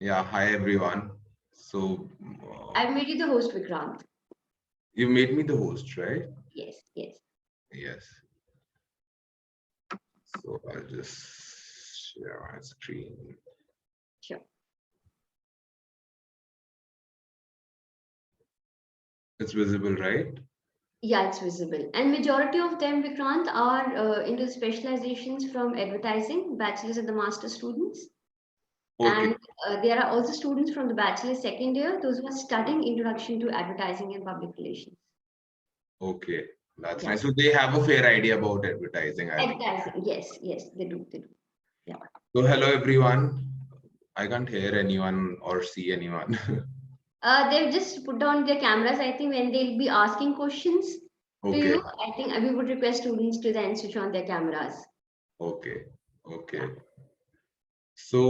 Yeah, hi everyone. So, I've made you the host, Vikrant. You made me the host, right? Yes, yes. Yes. So I'll just share my screen. Sure. It's visible, right? Yeah, it's visible. And majority of them, Vikrant, are into specializations from advertising, bachelor's and the master students. Okay. And there are also students from the bachelor's second year, those who are studying introduction to advertising and public relations. Okay. That's Yeah. nice. So they have a fair idea about advertising, I think. Advertising, yes, yes, they do, they do. Yeah. So hello everyone. I can't hear anyone or see anyone. They've just put on their cameras, I think, when they'll be asking questions to Okay. you. I think we would request students to then switch on their cameras. Okay. Okay. Yeah. So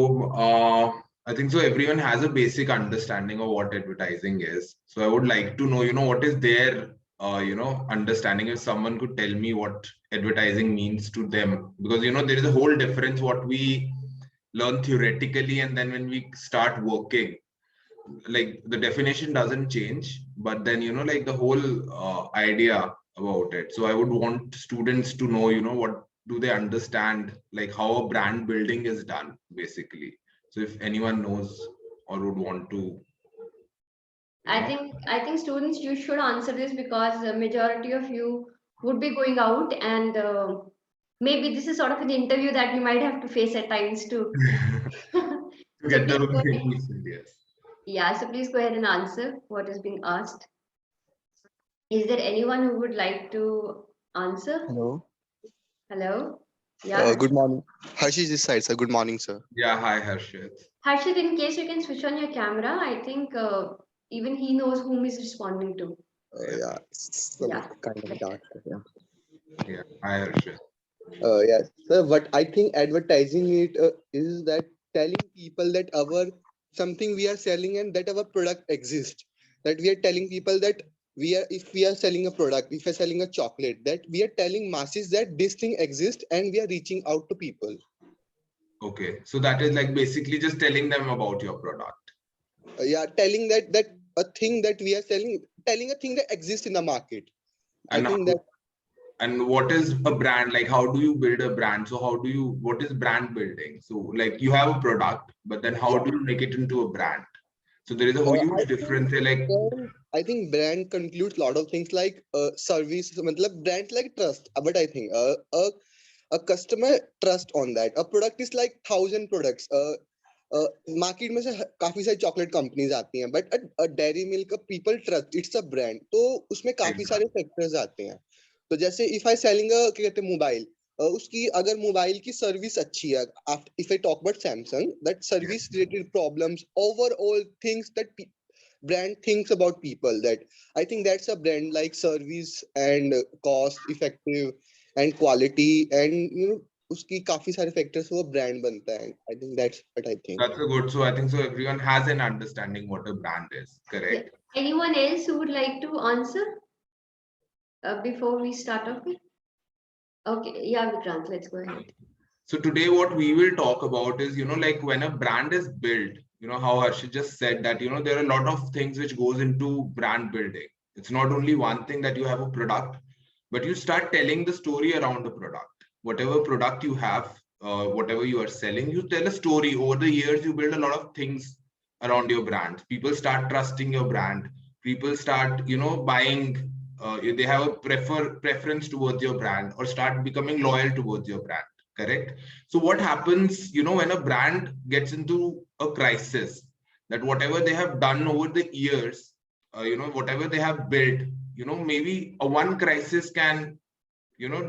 I think so everyone has a basic understanding of what advertising is. So I would like to know, what is their understanding. If someone could tell me what advertising means to them, because there is a whole difference what we learn theoretically and then when we start working, like the definition doesn't change, but then like the whole idea about it. So I would want students to know, what do they understand, like how a brand building is done basically. So if anyone knows or would want to, I think students, you should answer this because the majority of you would be going out, and maybe this is sort of an interview that you might have to face at times too. to So get the please go ahead. information. Yes. Yeah, so please go ahead and answer what is being asked. Is there anyone who would like to answer? Hello. Hello? Yeah, Good Harshit. morning. Harshit this side, sir. Good morning, sir. Yeah. Hi, Harshit. Harshit, in case you can switch on your camera, I think even he knows whom he's responding to. Yeah. Yeah, some Yeah. kind of dark. Yeah. Yeah. Hi, Harshit. Yes, sir. What I think advertising it is that telling people that our something we are selling and that our product exists. That we are telling people that if we are selling a product, if we are selling a chocolate, that we are telling masses that this thing exists and we are reaching out to people. Okay. So that is like basically just telling them about your product. Yeah, telling that a thing that we are selling, telling a thing that exists in the market. I And think how, that and what is a brand, like how do you build a brand? So what is brand building? So like you have a product, but then how yeah. do you make it into a brand? So there is a I huge think difference there, like brand concludes a lot of things like service. मतलब brand like trust. But I think a customer trust on that. A product is like 1,000 products. Market में से काफी सारी chocolate companies आती हैं but dairy milk people trust it's a brand तो उसमें काफी सारे फैक्टर्स आते हैं तो जैसे इफ आई सेलिंग क्या कहते हैं मोबाइल उसकी अगर मोबाइल की सर्विस अच्छी है if I talk about Samsung that service related problems overall things that brand thinks about people that I think that's a brand like service and cost effective and quality and उसकी काफी सारे factors वो brand बनता है I think that's what I think that's a good. So I think so everyone has an understanding what a brand is, Yeah. correct? Anyone else who would like to answer before we start off with? Okay, yeah, Vikrant, let's go ahead. So today what we will talk about is, like when a brand is built, how Harshit just said that, there are a lot of things which goes into brand building. It's not only one thing that you have a product, but you start telling the story around the product. Whatever product you have, whatever you are selling, you tell a story. Over the years, you build a lot of things around your brand. People start trusting your brand. People start, buying. They have a preference towards your brand or start becoming loyal towards your brand. Correct. So what happens, when a brand gets into a crisis, that whatever they have done over the years, whatever they have built, maybe a one crisis can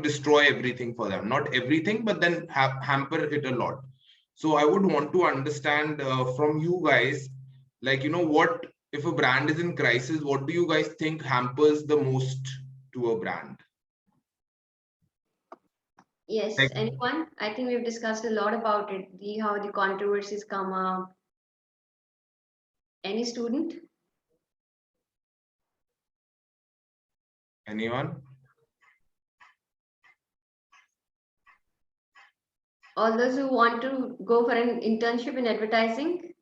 destroy everything for them. Not everything, but then hamper it a lot. So I would want to understand from you guys, like what if a brand is in crisis, what do you guys think hampers the most to a brand? Yes, Like, anyone? I think we've discussed a lot about it, how the controversies come up. Any student? anyone? All those who want to go for an internship in advertising.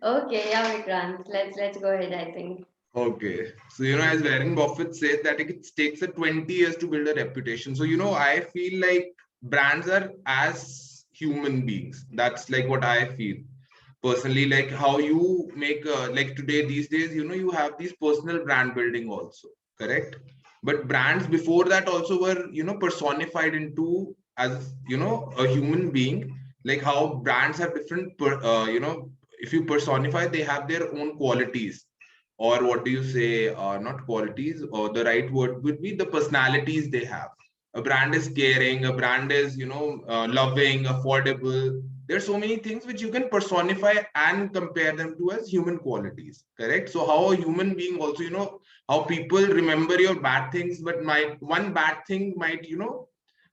Okay, yeah, Vikrant. Let's go ahead, I think. Okay. So, as Warren Buffett says that it takes 20 years to build a reputation. So, I feel like brands are as human beings. That's like what I feel personally, like how you make, like today, these days, you have these personal brand building also, correct? But brands before that also were, personified into as, a human being, like how brands have different, if you personify, they have their own qualities, or what do you say, not qualities, or the right word would be the personalities they have. A brand is caring, a brand is, loving, affordable. There's so many things which you can personify and compare them to as human qualities, correct? So how a human being also, how people remember your bad things, but one bad thing might,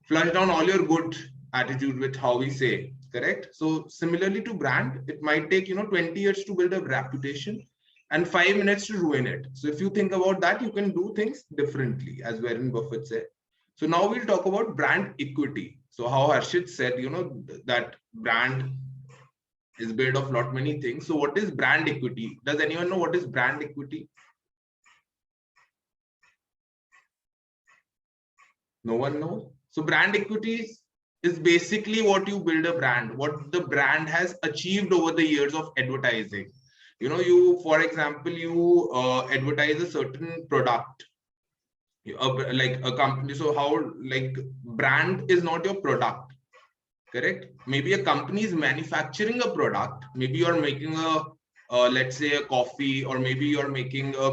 flush down all your good attitude, with how we say, correct? So similarly to brand, it might take, 20 years to build a reputation and 5 minutes to ruin it. So if you think about that, you can do things differently, as Warren Buffett said. So now we'll talk about brand equity. So how Harshit said, that brand is built of lot many things. So what is brand equity? Does anyone know what is brand equity? No one knows. So brand equity is basically what you build a brand, what the brand has achieved over the years of advertising. For example, you advertise a certain product, like a company. So how, like, brand is not your product, correct? Maybe a company is manufacturing a product. Maybe you're making a, let's say a coffee, or maybe you're making a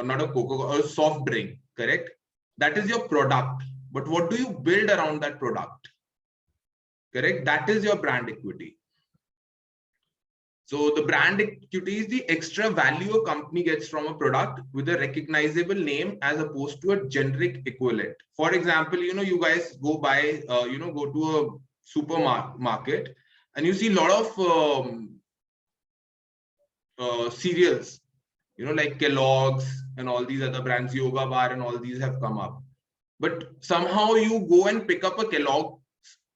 not a Coca-Cola, a soft drink, correct? That is your product. But what do you build around that product? Correct? That is your brand equity. So the brand equity is the extra value a company gets from a product with a recognizable name as opposed to a generic equivalent. For example, you guys go buy, go to a supermarket and you see a lot of cereals, like Kellogg's and all these other brands, Yoga Bar and all these have come up. But somehow you go and pick up a Kellogg's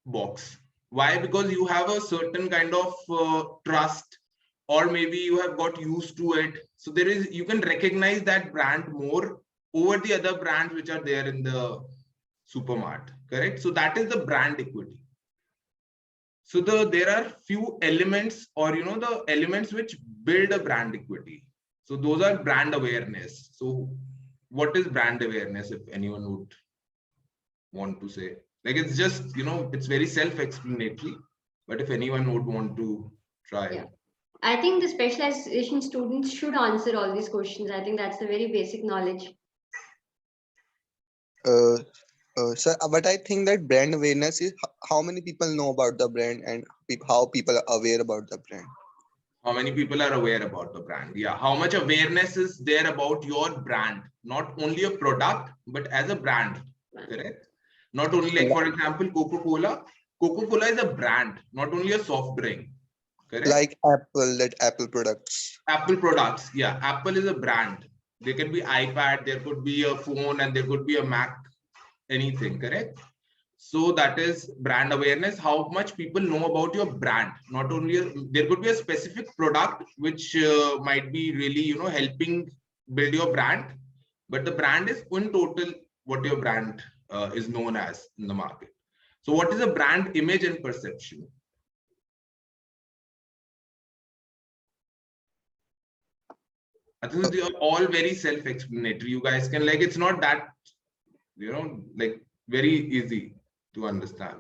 box. Why? Because you have a certain kind of trust, or maybe you have got used to it. So you can recognize that brand more over the other brands which are there in the supermarket, correct? So that is the brand equity. So there are few elements, or the elements which build a brand equity. So those are brand awareness. So what is brand awareness, if anyone would want to say? Like, it's just, it's very self-explanatory, but if anyone would want to try. Yeah. I think the specialization students should answer all these questions. I think that's the very basic knowledge. Sir, but I think that brand awareness is how many people know about the brand, and how people are aware about the brand. How many people are aware about the brand? Yeah. How much awareness is there about your brand? Not only a product, but as a brand, correct? Not only, like, for example, Coca-Cola. Coca-Cola is a brand, not only a soft drink, correct? Like Apple, that Apple products. Apple products. Yeah. Apple is a brand. There can be iPad, there could be a phone, and there could be a Mac, anything, correct? So that is brand awareness, how much people know about your brand. Not only there could be a specific product which might be really, helping build your brand, but the brand is in total what your brand is known as in the market. So what is a brand image and perception? I think they are all very self-explanatory. You guys can, like, it's not that, like, very easy to understand.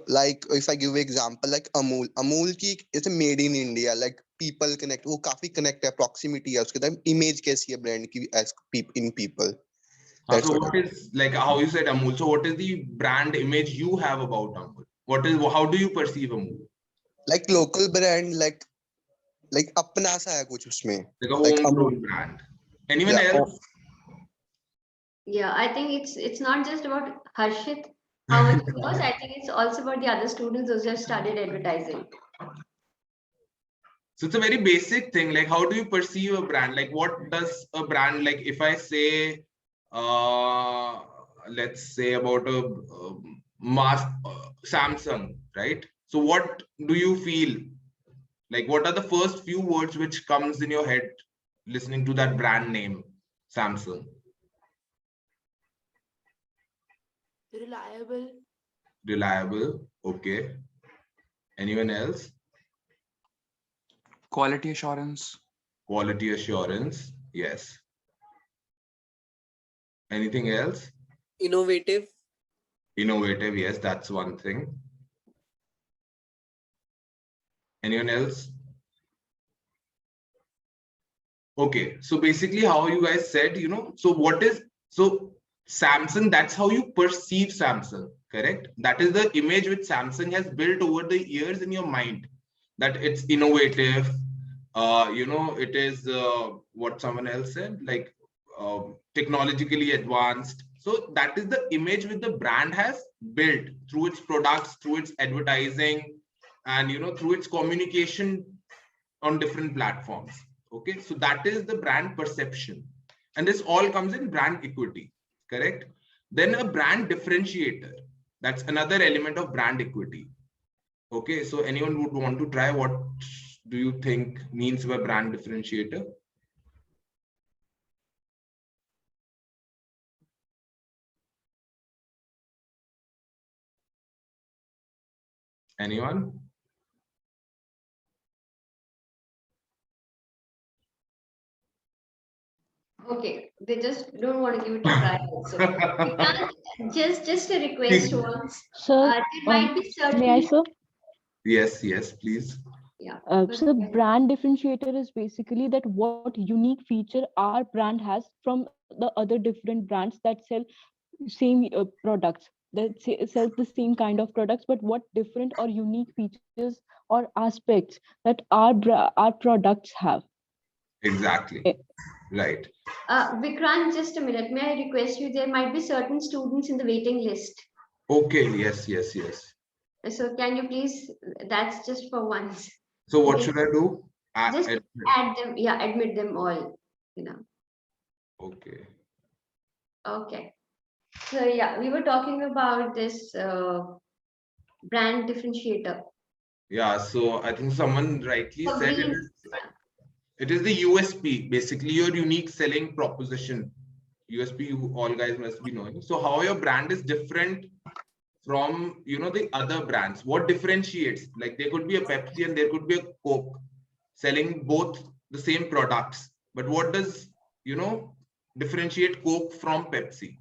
Like if I give you example, like Amul ki is made in India. Like people connect, वो काफी connect है, proximity है उसके साथ, image कैसी है brand की as in people. So what is, like, how you said Amul? So what is the brand image you have about Amul? How do you perceive Amul? Like local brand, like अपना सा है कुछ उसमें. Like a homegrown brand. Anyone else? Yeah, I think it's not just about Harshit, how much he knows. I think it's also about the other students who have studied advertising. So it's a very basic thing. Like, how do you perceive a brand? Like, what does a brand, like, if I say, let's say about a mass Samsung, right? So what do you feel? Like, what are the first few words which comes in your head listening to that brand name, Samsung? Reliable. Reliable. Okay. Anyone else? Quality assurance. Quality assurance. Yes. Anything else? Innovative. Innovative. Yes, that's one thing. Anyone else? Okay, so basically how you guys said, so Samsung, that's how you perceive Samsung, correct? That is the image which Samsung has built over the years in your mind, that it's innovative, it is what someone else said, like technologically advanced. So that is the image which the brand has built through its products, through its advertising, and through its communication on different platforms. Okay, so that is the brand perception, and this all comes in brand equity, correct? Then a brand differentiator, that's another element of brand equity. Okay, so anyone would want to try? What do you think means by brand differentiator? Anyone? Okay, they just don't want to give it a try also. Just a request once. Sir, There might be certain. may I, sir? Yes, please. Yeah. So brand differentiator is basically that what unique feature our brand has from the other different brands that sell same products, that sells the same kind of products, but what different or unique features or aspects that our products have. Exactly. Right. Vikrant, just a minute. May I request you? There might be certain students in the waiting list. Okay. Yes. So can you please? That's just for once. So what should I do? Just add them. Yeah, admit them all. Okay. Okay. So yeah, we were talking about this brand differentiator. Yeah. So I think someone rightly So said we- it is the USP, basically your unique selling proposition. USP, you all guys must be knowing. So how your brand is different from the other brands. What differentiates? Like there could be a Pepsi and there could be a Coke selling both the same products, but what does differentiate Coke from Pepsi?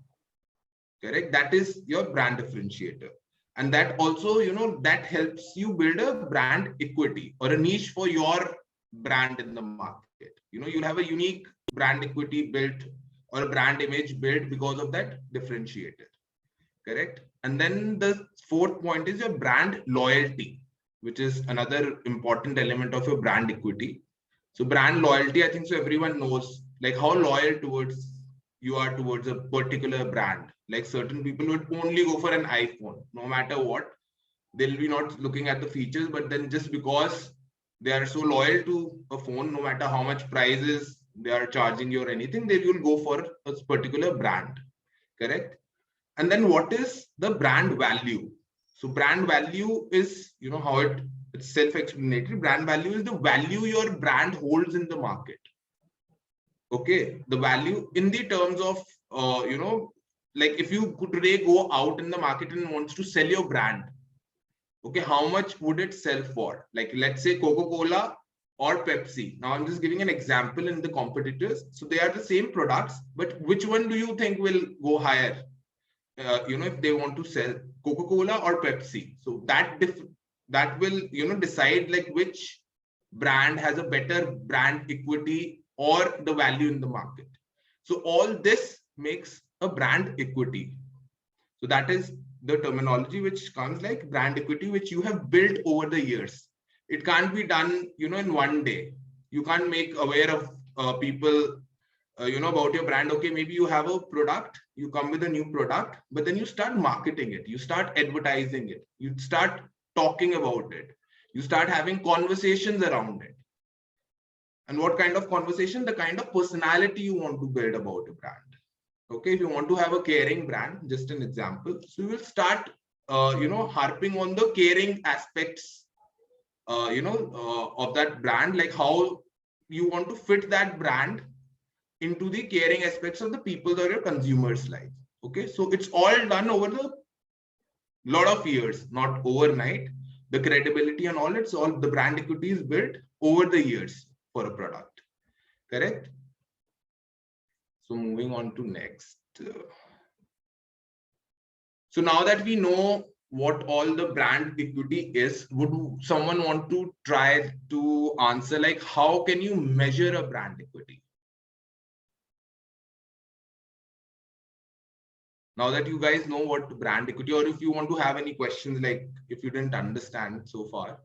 Correct? That is your brand differentiator, and that also that helps you build a brand equity or a niche for your brand in the market. You'll have a unique brand equity built or a brand image built because of that differentiator. Correct? And then the fourth point is your brand loyalty, which is another important element of your brand equity. So brand loyalty, I think so everyone knows like how loyal towards you are towards a particular brand. Like certain people would only go for an iPhone, no matter what. They'll be not looking at the features, but then just because they are so loyal to a phone, no matter how much prices they are charging you or anything, they will go for a particular brand. Correct? And then what is the brand value? So brand value is, how it's self-explanatory. Brand value is the value your brand holds in the market. Okay, the value in the terms of, like if you could today go out in the market and wants to sell your brand, okay, how much would it sell for? Like let's say Coca-Cola or Pepsi. Now I'm just giving an example in the competitors. So they are the same products, but which one do you think will go higher? If they want to sell Coca-Cola or Pepsi, so that will decide like which brand has a better brand equity or the value in the market. So all this makes a brand equity. So that is the terminology which comes like brand equity, which you have built over the years. It can't be done in one day. You can't make aware of people about your brand. Okay, maybe you have a product, you come with a new product, but then you start marketing it, you start advertising it, you start talking about it, you start having conversations around it. And what kind of conversation? The kind of personality you want to build about a brand. Okay, if you want to have a caring brand, just an example, so you will start harping on the caring aspects of that brand, like how you want to fit that brand into the caring aspects of the people or your consumers' life. Okay, so it's all done over the lot of years, not overnight. The credibility and all, it's all the brand equity is built over the years for a product. Correct? So moving on to next. So now that we know what all the brand equity is, would someone want to try to answer like how can you measure a brand equity? Now that you guys know what brand equity, or if you want to have any questions, like if you didn't understand so far.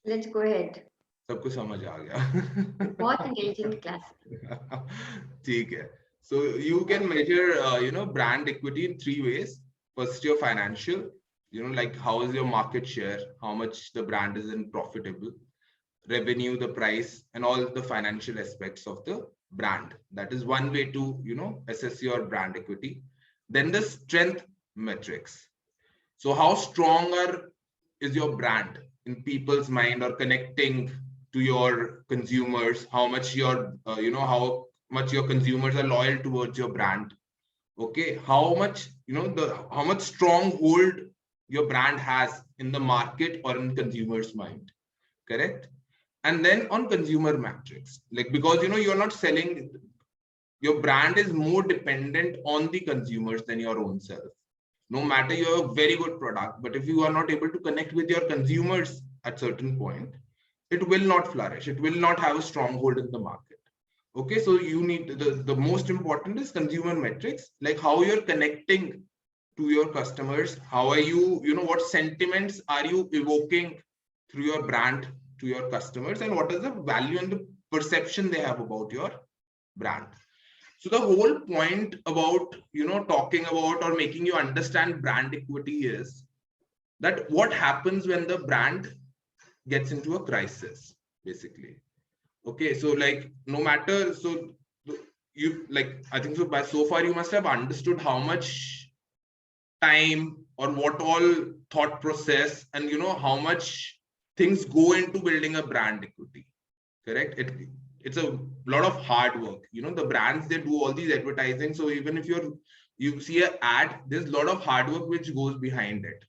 Let's go ahead. सबको समझ आ गया. बहुत intelligent class. ठीक है. So you can measure brand equity in 3 ways. First, your financial, like how is your market share, how much the brand is in profitable, revenue, the price, and all the financial aspects of the brand. That is one way to assess your brand equity. Then the strength metrics. So how strong is your brand in people's mind, or connecting to your consumers, how much how much your consumers are loyal towards your brand. Okay, how much how much stronghold your brand has in the market or in consumers' mind. Correct? And then on consumer metrics, like, because you're not selling, your brand is more dependent on the consumers than your own self. No matter you have a very good product, but if you are not able to connect with your consumers at certain point, it will not flourish. It will not have a stronghold in the market. Okay, so you need the most important is consumer metrics, like how you're connecting to your customers, how are you, what sentiments are you evoking through your brand to your customers, and what is the value and the perception they have about your brand. So the whole point about talking about or making you understand brand equity is that what happens when the brand gets into a crisis, basically. Okay, so like no matter, so you like, I think so by so far you must have understood how much time or what all thought process and how much things go into building a brand equity. Correct? It's a lot of hard work. The brands, they do all these advertising. So even if you see an ad, there's a lot of hard work which goes behind it.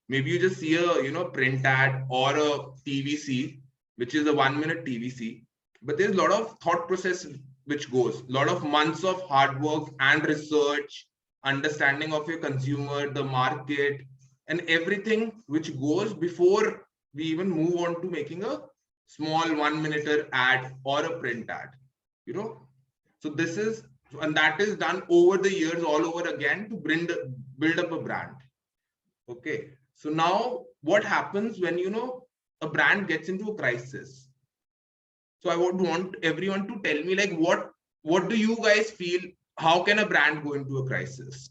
Maybe you just see a print ad or a TVC, which is a 1-minute TVC, but there's a lot of thought process which goes, a lot of months of hard work and research, understanding of your consumer, the market, and everything which goes before we even move on to making a small 1-minute ad or a print ad. So this is, and that is done over the years all over again to build up a brand. Okay, so now what happens when a brand gets into a crisis? So I would want everyone to tell me, like, what do you guys feel, how can a brand go into a crisis?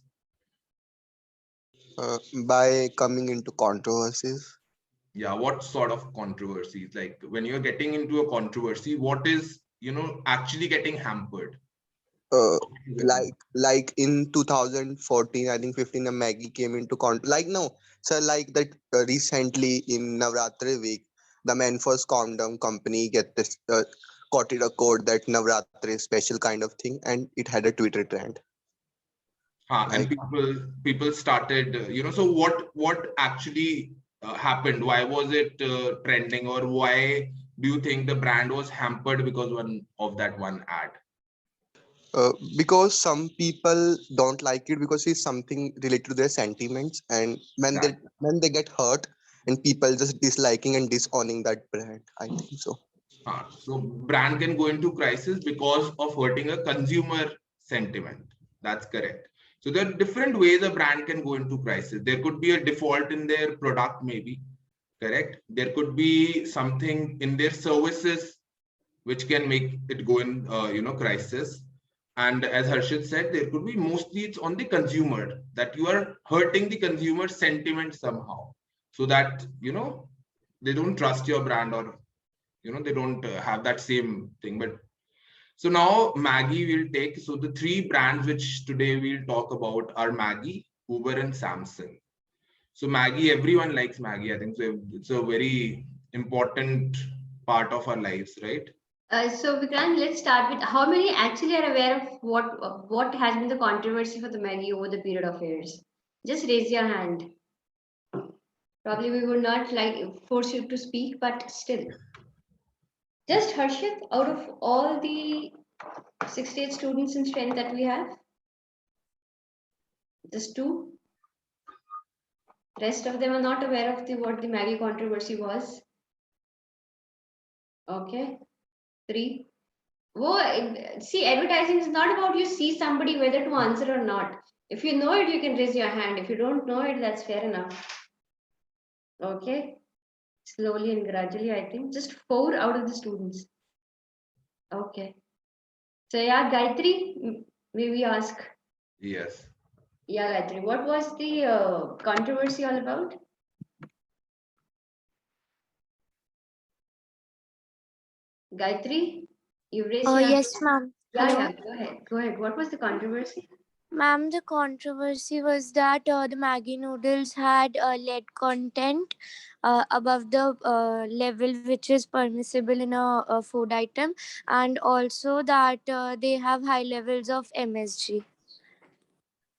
By coming into controversies. Yeah, what sort of controversies? Like when you're getting into a controversy, what is actually getting hampered? Like in 2014, I think 15, a Maggie came into like no, so like that recently in Navratri week, the Manforce condom company quoted a code that Navratri is special kind of thing, and it had a Twitter trend. And people started, so what actually happened? Why was it trending, or why do you think the brand was hampered because of that one ad? Because some people don't like it because it's something related to their sentiments, and when they get hurt, and people just disliking and disowning that brand, I think so. So brand can go into crisis because of hurting a consumer sentiment. That's correct. So there are different ways a brand can go into crisis. There could be a default in their product, maybe. Correct. There could be something in their services which can make it go in crisis. And as Harshit said, there could be mostly it's on the consumer, that you are hurting the consumer sentiment somehow, so that they don't trust your brand, or they don't have that same thing. But so now Maggi will take, so the three brands which today we'll talk about are Maggi, Uber, and Samsung. So Maggi, everyone likes Maggi. I think so. It's a very important part of our lives, right? So Vikrant, let's start with how many actually are aware of what has been the controversy for the Maggi over the period of years? Just raise your hand. Probably we would not like force you to speak, but still. Just Harshit, out of all the 68 students in strength that we have, just two. Rest of them are not aware of what the Maggi controversy was. Okay, three. See, advertising is not about you see somebody whether to answer or not. If you know it, you can raise your hand. If you don't know it, that's fair enough. Okay, slowly and gradually, I think just 4 out of the students. Okay, so yeah, Gayatri, may we ask? Yes. Yeah, Gayatri, what was the controversy all about? Gayatri, you raised your Yes, ma'am. Yeah, Hello. yeah, go ahead. Go ahead. What was the controversy? Ma'am, the controversy was that the Maggi noodles had lead content above the level which is permissible in a food item, and also that they have high levels of MSG.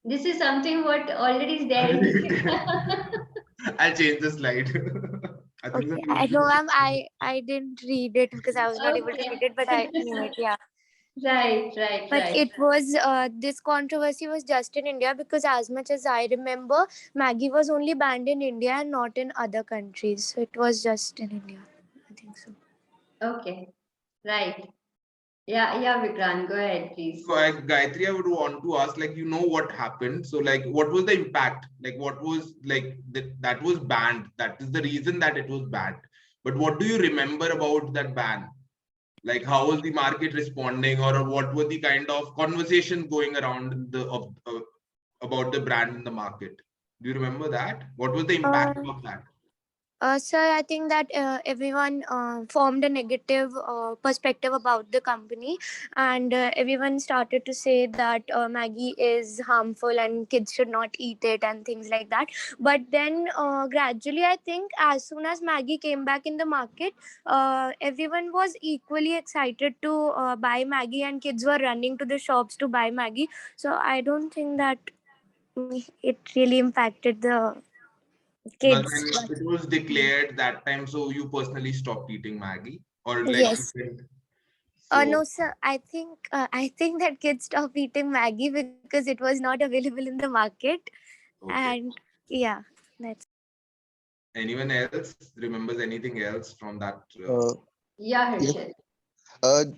This is something what already is there in the I'll change the slide. I think Okay, that I know, you- ma'am. I didn't read it because I was not able to read it, but I knew it. Yeah. Right, right, But right. it was this controversy was just in India because, as much as I remember, Maggi was only banned in India and not in other countries. So it was just in India. I think so. Okay, right. Yeah, yeah, Vikrant, go ahead, please. So Gayatri, I would want to ask, like, what happened. So like, what was the impact? Like, what was like that was banned? That is the reason that it was banned. But what do you remember about that ban? Like, how was the market responding, or what were the kind of conversations going around about the brand in the market? Do you remember that? What was the impact of that? Sir, I think that everyone formed a negative perspective about the company, and everyone started to say that Maggi is harmful and kids should not eat it and things like that. But then gradually, I think as soon as Maggi came back in the market, everyone was equally excited to buy Maggi, and kids were running to the shops to buy Maggi. So I don't think that it really impacted the But kids. when it was declared that time, so you personally stopped eating Maggi, or like you Yes. didn't? No, So sir. I think that kids stopped eating Maggi because it was not available in the market, okay. and yeah, that's. Anyone else remembers anything else from that? Yeah, Yes. Harshit.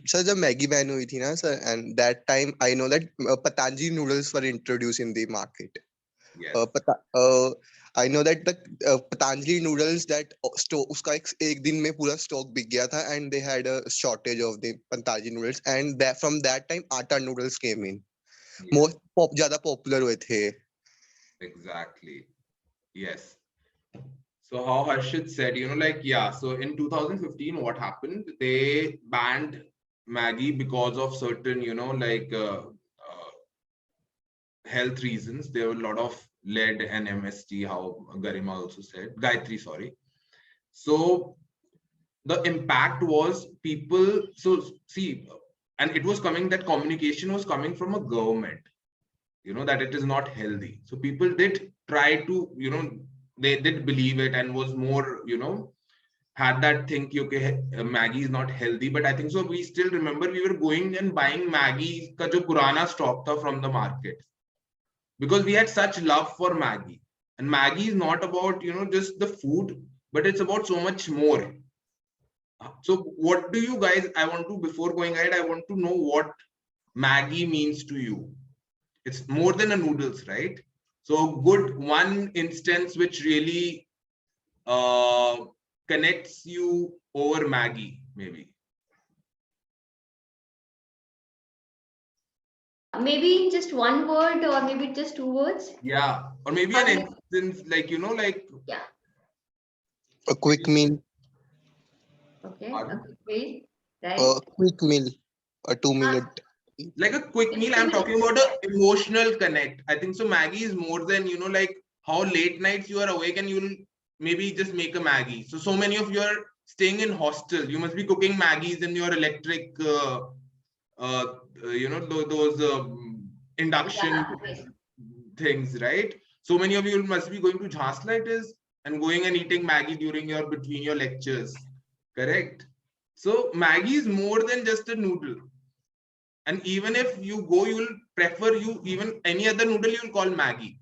Sir, जब Maggi ban हुई थी ना sir, and that time I know that Patanjali noodles were introduced in the market. Yes. I know that the Patanjali noodles that उसका एक दिन में पूरा stock बिक गया था, and they had a shortage of the Patanjali noodles, and that from that time Atta noodles came in. Yes. ज़्यादा popular हुए थे. Exactly. Yes. So how Harshit said, like, yeah, so in 2015, what happened? They banned Maggi because of certain, like health reasons. There were a lot of lead and MSG, how Garima also said, Gayatri, sorry. So the impact was people, so see, and it was coming, that communication was coming from a government, that it is not healthy. So people did try to, they did believe it and was more, had that think, okay, Maggi is not healthy. But I think so, we still remember we were going and buying Maggi ka jo purana stock tha from the market, because we had such love for Maggi. And Maggi is not about, just the food, but it's about so much more. So what do you guys, before going ahead, I want to know what Maggi means to you. It's more than a noodles, right? So good one instance which really connects you over Maggi, maybe. Maybe just one word or maybe just 2 words. Yeah, or maybe an instance like, like Yeah. A quick meal. Okay, Pardon? a quick meal, right? A quick meal, a 2 minute. Like a quick meal, I'm talking about a emotional connect. I think so Maggie is more than, like how late nights you are awake and you'll maybe just make a Maggie. So many of you are staying in hostel, you must be cooking Maggies in your electric those induction Yeah, yes. things, right? So many of you must be going to Jhansla it is, and going and eating Maggie during your between your lectures, correct? So Maggie is more than just a noodle. And even if you go, you will prefer you even any other noodle you'll call Maggie.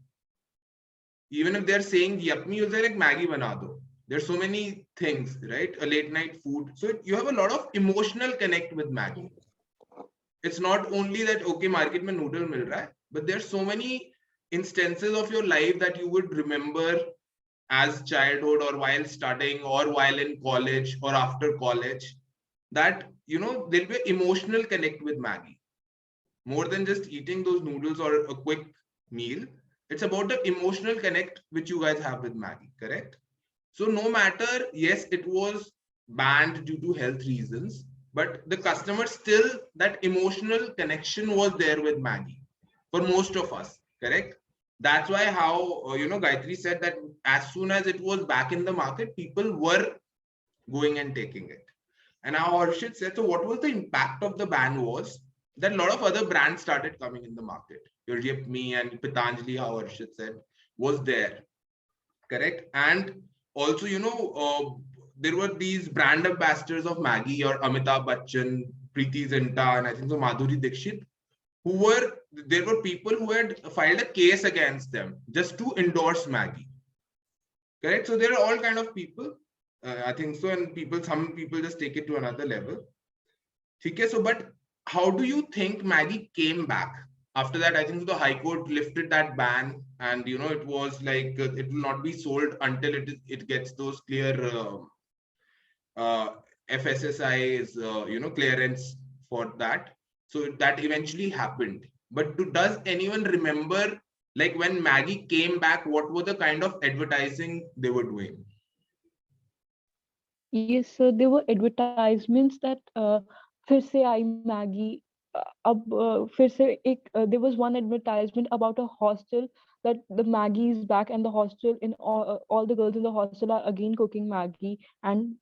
Even if they're saying yupmi, you'll say like Maggie bana do. There's so many things, right? A late night food. So you have a lot of emotional connect with Maggie. It's not only that okay, market mein noodle mil raha hai, but there's so many instances of your life that you would remember as childhood or while studying or while in college or after college, that there'll be emotional connect with Maggie. More than just eating those noodles or a quick meal, it's about the emotional connect which you guys have with Maggie, correct? So no matter, yes, it was banned due to health reasons, but the customer still, that emotional connection was there with Maggie for most of us, correct? That's why how Gayatri said that as soon as it was back in the market, people were going and taking it. And how Harshit said, so what was the impact of the ban was that a lot of other brands started coming in the market. Your Yipme and Patanjali, how Harshit said, was there, correct? And also, there were these brand ambassadors of Maggie or Amitabh Bachchan, Preeti Zinta, and I think so Madhuri Dixit, there were people who had filed a case against them just to endorse Maggie, correct? So there are all kind of people, I think so, and some people just take it to another level. Okay, so but how do you think Maggie came back? After that, I think the High Court lifted that ban, and it was like it will not be sold until it gets those clear FSSAI's clearance for that. So that eventually happened. But does anyone remember, like when Maggie came back, what were the kind of advertising they were doing? Yes, so there were advertisements that फिर से आई Maggi अब फिर से एक there was one advertisement about a hostel that the Maggie is back and the hostel in all the girls in the hostel are again cooking Maggie, and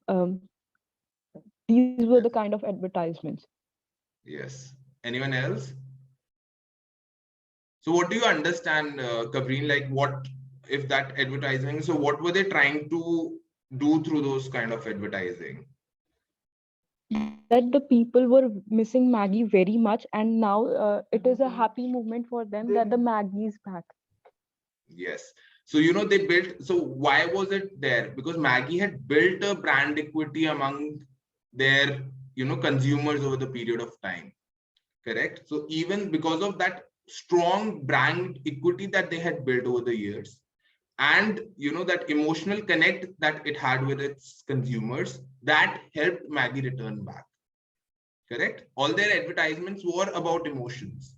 these were the kind of advertisements. Yes. Anyone else? So what do you understand, Kavreen, like what if that advertising, so what were they trying to do through those kind of advertising? That the people were missing Maggie very much, and now it is a happy moment for them that the Maggie is back. Yes. So, they built, so why was it there? Because Maggie had built a brand equity among their, consumers over the period of time. Correct. So even because of that strong brand equity that they had built over the years, and that emotional connect that it had with its consumers, that helped Maggie return back. Correct. All their advertisements were about emotions,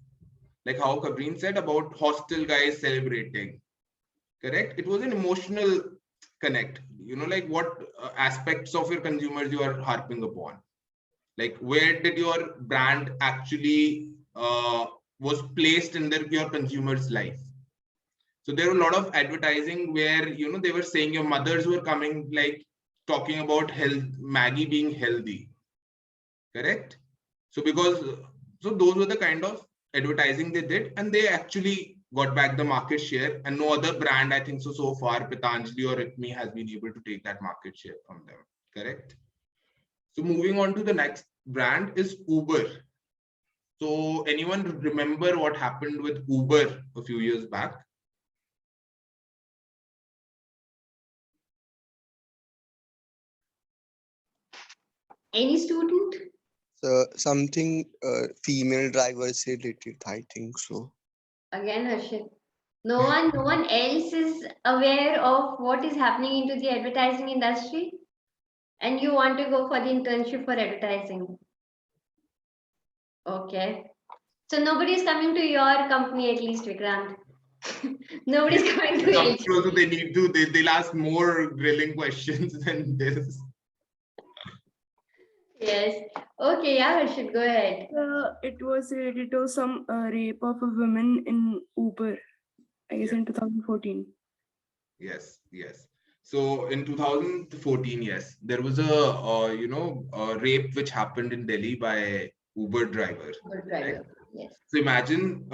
like how Kavreen said about hostel guys celebrating. Correct. It was an emotional connect. Like what aspects of your consumers you are harping upon. Like where did your brand actually was placed in your consumer's life? So there were a lot of advertising where they were saying your mothers were coming, like talking about health, Maggie being healthy, correct? So those were the kind of advertising they did, and they actually got back the market share, and no other brand, I think so far Patanjali or Ritmi has been able to take that market share from them, correct? So moving on to the next brand is Uber. So anyone remember what happened with Uber a few years back? Any student? So something female drivers related, I think so. Again, Harshit. No one else is aware of what is happening into the advertising industry, and you want to go for the internship for advertising. Okay. So nobody's coming to your company, at least, Vikrant. Nobody's coming to LG. Also, they'll ask more grilling questions than this. Yes. Okay, yeah, Harshit, go ahead. It was related to some rape of a woman in Uber, I guess Yeah. in 2014. Yes, yes. So in 2014, yes, there was a a rape which happened in Delhi by Uber driver. Uber Right? driver. Yes. So imagine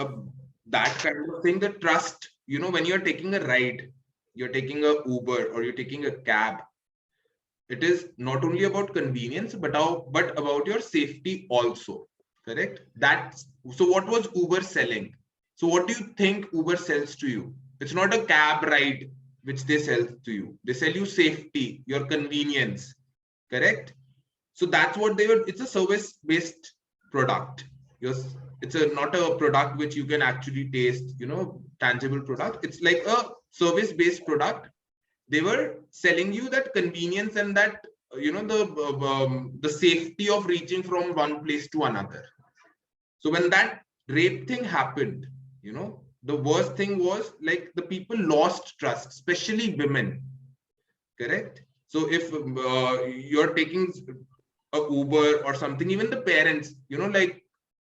that kind of thing. The trust, when you're taking a ride, you're taking a Uber or you're taking a cab. It is not only about convenience, but about your safety also. Correct? That's so. What was Uber selling? So what do you think Uber sells to you? It's not a cab ride which they sell to you. They sell you safety, your convenience. Correct? So that's what they were. It's a service-based product. Yes, it's a not a product which you can actually taste. Tangible product. It's like a service-based product. They were selling you that convenience and that the safety of reaching from one place to another. So when that rape thing happened, the worst thing was like the people lost trust, especially women. Correct? So if you're taking a Uber or something, even the parents, like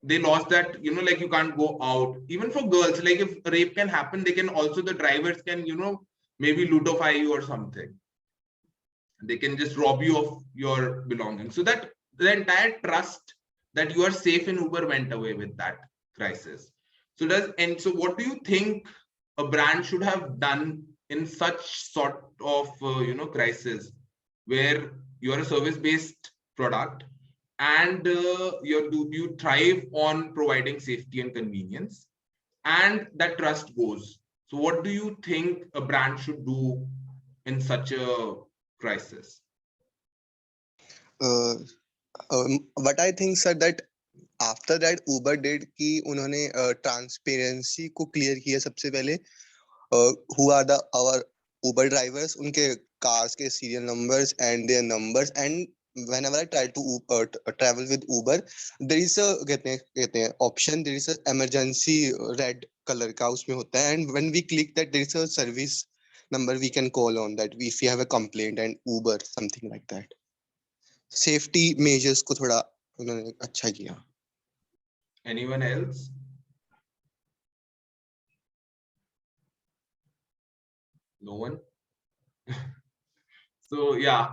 they lost that, like you can't go out. Even for girls, like if rape can happen, they can also, the drivers can, maybe lutify you or something. They can just rob you of your belongings. So that the entire trust that you are safe in Uber went away with that crisis. So what do you think a brand should have done in such sort of crisis where you are a service-based product and you thrive on providing safety and convenience, and that trust goes. So what do you think a brand should do in such a crisis? Uh, what I think, sir, that after that Uber did कि उन्होंने transparency को clear किया सबसे पहले. Who are our Uber drivers, उनके cars के serial numbers and their numbers, and whenever I try to travel with Uber, there is a कहते हैं option, there is a emergency red color का उसमें होता है, and when we click that, there is a service number we can call on that if we have a complaint and Uber something like that. Safety measures को थोड़ा उन्होंने अच्छा किया. Anyone else? No one? So yeah,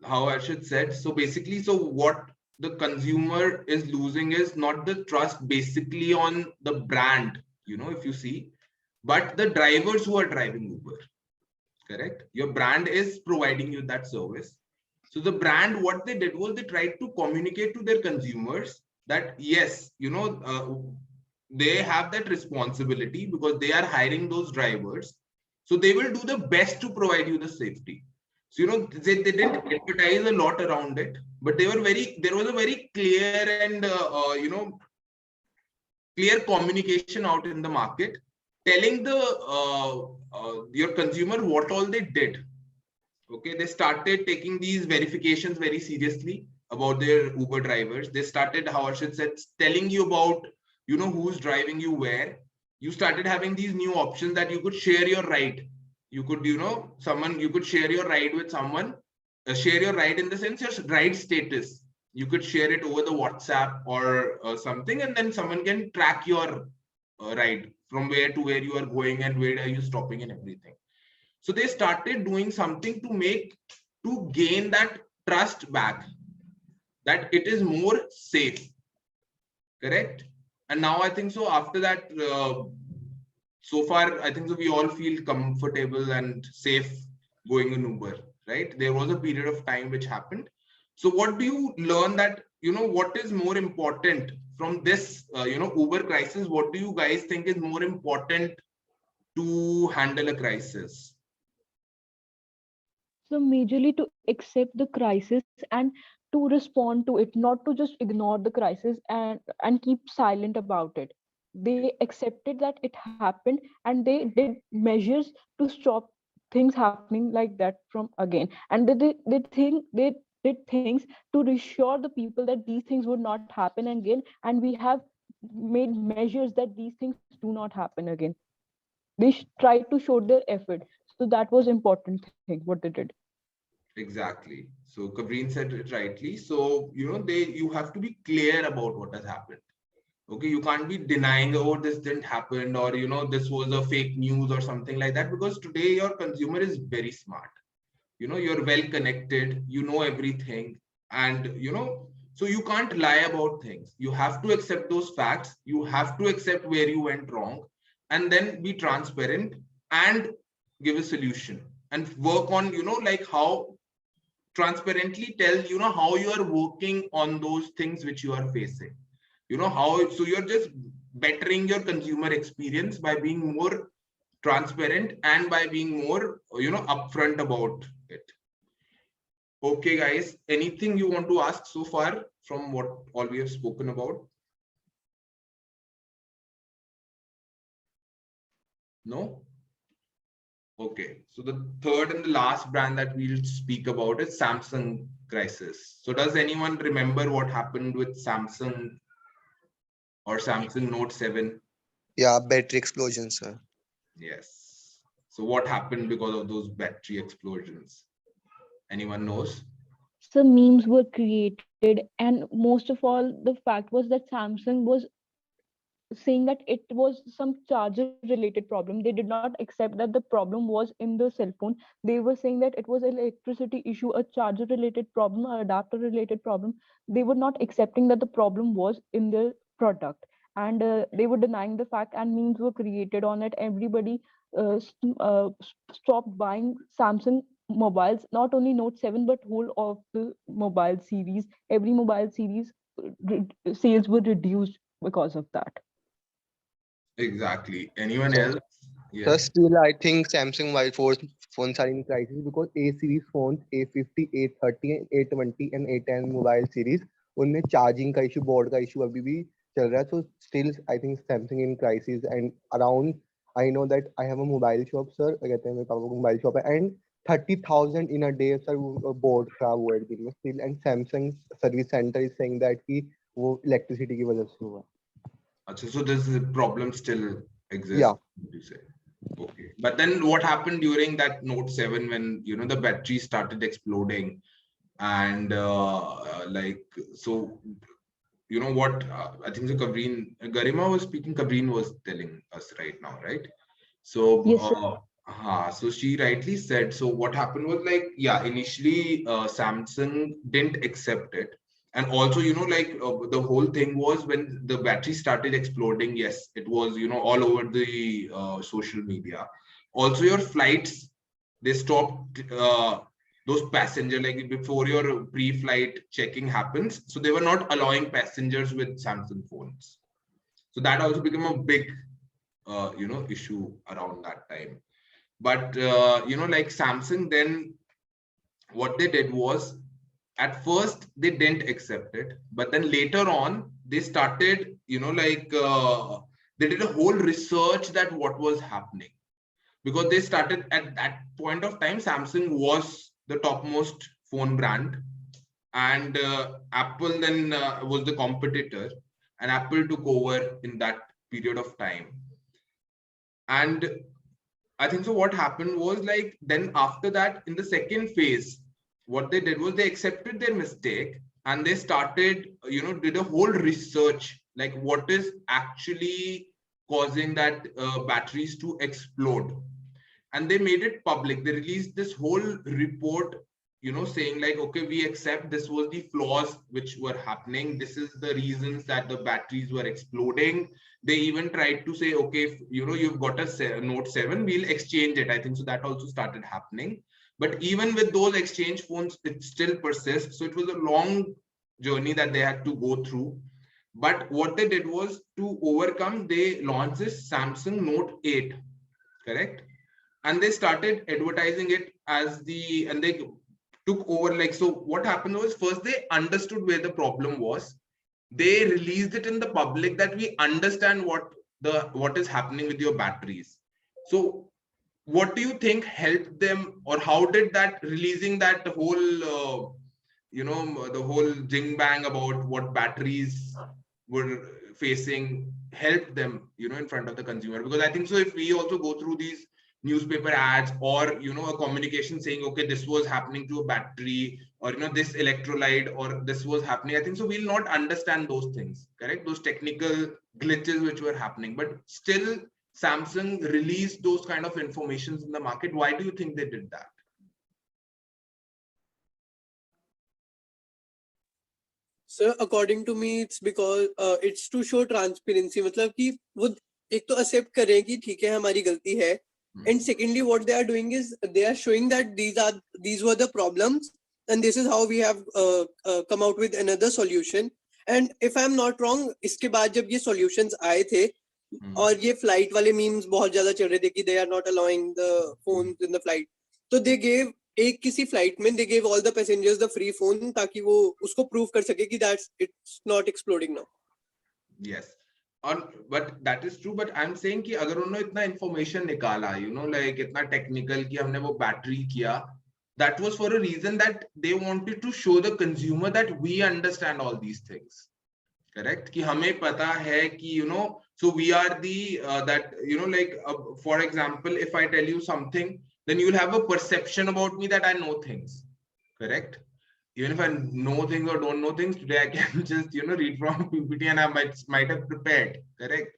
how Arshad said. So basically, so what the consumer is losing is not the trust basically on the brand, if you see, but the drivers who are driving Uber. Correct? Your brand is providing you that service. So the brand, what they did was they tried to communicate to their consumers that yes, they have that responsibility because they are hiring those drivers. So they will do the best to provide you the safety. So, they didn't advertise a lot around it, but there was a very clear and, clear communication out in the market, telling your consumer what all they did. Okay, they started taking these verifications very seriously about their Uber drivers. They started, how Arshad said, telling you about, who's driving you where. You started having these new options that you could share your ride. You could, you could share your ride with someone, share your ride in the sense your ride status. You could share it over the WhatsApp or something, and then someone can track your ride from where to where you are going and where are you stopping and everything. So they started doing something to gain that trust back, that it is more safe. Correct? And now I think so after that, so far, I think so we all feel comfortable and safe going in Uber, right? There was a period of time which happened. So what do you learn that, what is more important from this, Uber crisis? What do you guys think is more important to handle a crisis? So majorly to accept the crisis and to respond to it, not to just ignore the crisis and keep silent about it. They accepted that it happened and they did measures to stop things happening like that from again. And they did things to reassure the people that these things would not happen again. And we have made measures that these things do not happen again. They tried to show their effort. So that was important thing what they did. Exactly. So Kabreen said it rightly. So, you have to be clear about what has happened. Okay, you can't be denying, oh, this didn't happen, or, this was a fake news or something like that, because today your consumer is very smart. You're well connected, you know everything. And, so you can't lie about things. You have to accept those facts. You have to accept where you went wrong, and then be transparent and give a solution and work on, like how transparently tell, how you are working on those things which you are facing. How, so you're just bettering your consumer experience by being more transparent and by being more, upfront about it. Okay, guys, anything you want to ask so far from what all we have spoken about? No? Okay, so the third and the last brand that we'll speak about is Samsung crisis. So does anyone remember what happened with Samsung or Samsung Note 7? Yeah, battery explosion, sir. Yes. So what happened because of those battery explosions? Anyone knows? So memes were created, and most of all, the fact was that Samsung was saying that it was some charger related problem. They did not accept that the problem was in the cell phone. They were saying that it was an electricity issue, a charger related problem, or adapter related problem. They were not accepting that the problem was in the product, and they were denying the fact, and memes were created on it. Everybody stopped buying Samsung mobiles, not only Note 7 but whole of the mobile series. Every mobile series sales were reduced because of that. Exactly. Anyone So, else? so Yes. still, I think Samsung phones are in crisis because A series phones, A50, A30, and A20 and A10 mobile series, उनमें charging का issue, board का issue अभी भी चल रहा है. So still, I think Samsung in crisis. And around, I know that I have a mobile shop, sir. कहते हैं मेरे पापा को mobile shop है, and 30,000 in a day, sir, board खराब हुआ है दिन में still. And Samsung service center is saying that कि वो electricity की वजह से हुआ. So this problem still exists. Yeah. You say. Okay. But then what happened during that Note 7 when, the battery started exploding, and so, what I think the Garima was speaking, Kabreen was telling us right now, right? So, Yes, sir. so she rightly said, so what happened was, like, yeah, initially Samsung didn't accept it. And also, the whole thing was when the battery started exploding, yes, it was, all over the social media. Also, your flights, they stopped those passenger, like before your pre-flight checking happens. So they were not allowing passengers with Samsung phones. So that also became a big issue around that time. But like Samsung, then what they did was, at first they didn't accept it, but then later on they started, they did a whole research that what was happening, because they started at that point of time, Samsung was the topmost phone brand, and Apple then was the competitor, and Apple took over in that period of time. And I think so what happened was, like, then after that, in the second phase, what they did was they accepted their mistake, and they started, did a whole research, like what is actually causing that batteries to explode. And they made it public. They released this whole report, saying like, okay, we accept this was the flaws which were happening. This is the reasons that the batteries were exploding. They even tried to say, okay, if, you've got a Note 7, we'll exchange it. I think so that also started happening. But even with those exchange phones, it still persists. So it was a long journey that they had to go through. But what they did was, to overcome, they launched this Samsung Note 8, correct? And they started advertising it as and they took over, like, so what happened was, first they understood where the problem was. They released it in the public that we understand what is happening with your batteries. So what do you think helped them, or how did that releasing that whole the whole jing bang about what batteries were facing helped them, in front of the consumer? Because I think so if we also go through these newspaper ads or, you know, a communication saying, okay, this was happening to a battery, or, you know, this electrolyte, or this was happening. I think so we'll not understand those things, correct? Those technical glitches which were happening, but still Samsung released those kind of informations in the market. Why do you think they did that? So according to me, it's because it's to show transparency. मतलब कि वो एक तो accept कर रहे हैं कि ठीक है हमारी गलती है, and secondly what they are doing is they are showing that these were the problems and this is how we have come out with another solution. And if I'm not wrong, इसके बाद जब ये solutions आए थे और ये flight वाले memes बहुत ज़्यादा चल रहे थे कि they are not allowing the phones in the flight, तो they gave एक किसी फ्लाइट में they gave all the passengers the free phone ताकि वो उसको प्रूव कर सके कि that's it's not exploding now. Yes, but that is true. But I'm saying कि अगर उन्होंने इतना information निकाला, you know, like इतना technical कि हमने वो battery किया, that was for a reason that they wanted to show the consumer that we understand all these things, correct? कि हमें पता है कि, you know, so we are the that, you know, like for example, if I tell you something, then you will have a perception about me that I know things, correct? Even if I know things or don't know things, today I can just, you know, read from PPT and I might have prepared, correct?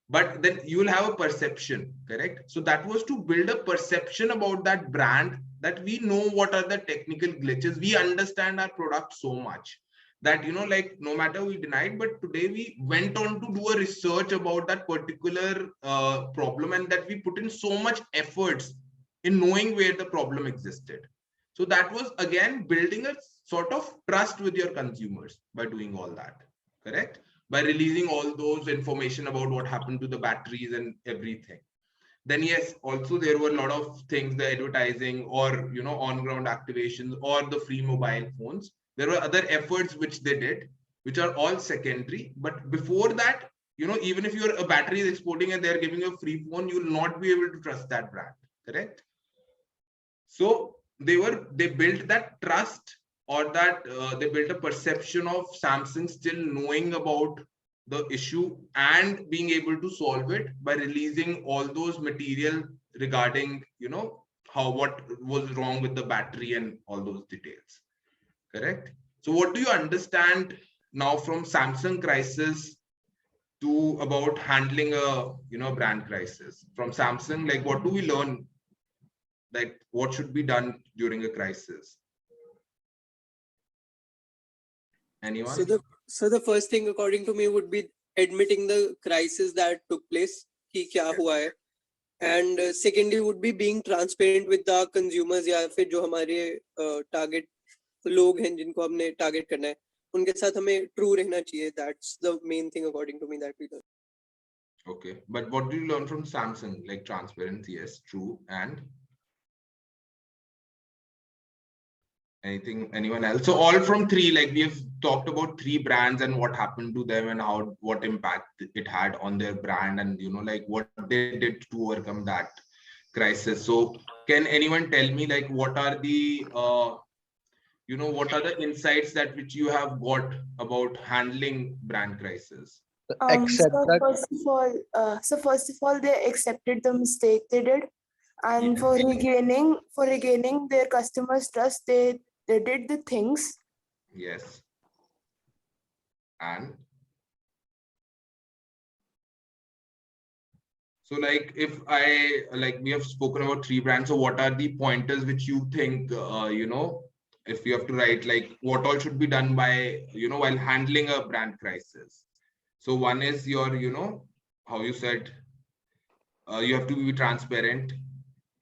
But then you will have a perception, correct? So that was to build a perception about that brand, that we know what are the technical glitches. We understand our product so much that, you know, like no matter we denied, but today we went on to do a research about that particular problem, and that we put in so much efforts in knowing where the problem existed. So that was again building a sort of trust with your consumers by doing all that, correct? By releasing all those information about what happened to the batteries and everything. Then yes, also there were a lot of things, the advertising or, you know, on-ground activations or the free mobile phones. There were other efforts which they did, which are all secondary. But before that, you know, even if a battery is exploding and they're giving you a free phone, you will not be able to trust that brand, correct? So they built that trust, or that they built a perception of Samsung still knowing about the issue and being able to solve it by releasing all those material regarding, you know, what was wrong with the battery and all those details, correct? So what do you understand now from Samsung crisis to about handling a, you know, brand crisis from Samsung? Like, what do we learn? Like, what should be done during a crisis? Anyone? So the first thing according to me would be admitting the crisis that took place, कि क्या हुआ है, and secondly would be being transparent with the consumers, या फिर जो हमारे target लोग हैं जिनको हमने target करना है, उनके साथ हमें true रहना चाहिए. That's the main thing according to me that we learn. Okay, but what do you learn from Samsung? Like transparency, yes, true, and anyone else? So all from three, like we have talked about three brands and what happened to them and what impact it had on their brand, and, you know, like what they did to overcome that crisis. So can anyone tell me, like, what are the you know, what are the insights that which you have got about handling brand crisis? Except So that first of all, they accepted the mistake they did, and for regaining their customers' trust, they did the things. Yes. And so, like, if we have spoken about three brands, so what are the pointers which you think, you know, if you have to write, like, what all should be done by, you know, while handling a brand crisis? So one is your, you know, how you said, you have to be transparent,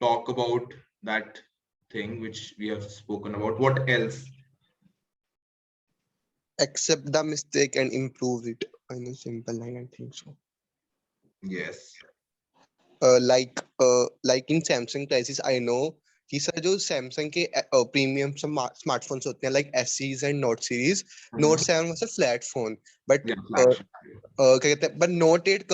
talk about that thing which we have spoken about. What else? accept the mistake and improve it in a simple line, I think so. Yes. Like in Samsung crisis, I know कि sir जो Samsung के premium smartphones होते हैं like SEs and Note series, Note 7 was a flat phone, but Yeah, क्या कहते हैं, but Note 8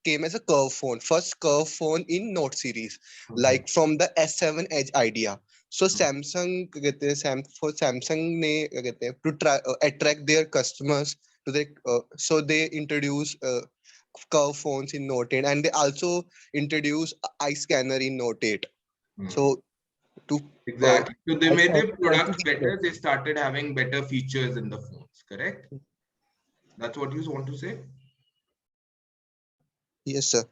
came as a curve phone, first curve phone in Note series, like from the S7 Edge idea. So Samsung क्या कहते हैं, Samsung ने क्या कहते हैं to attract their customers to their so they introduce curve phones in Note 8, and they also introduced eye scanner in Note 8. Hmm. So to Exactly. So they I made their started products to better. They started having better features in the phones, correct? That's what you want to say? yes, sir.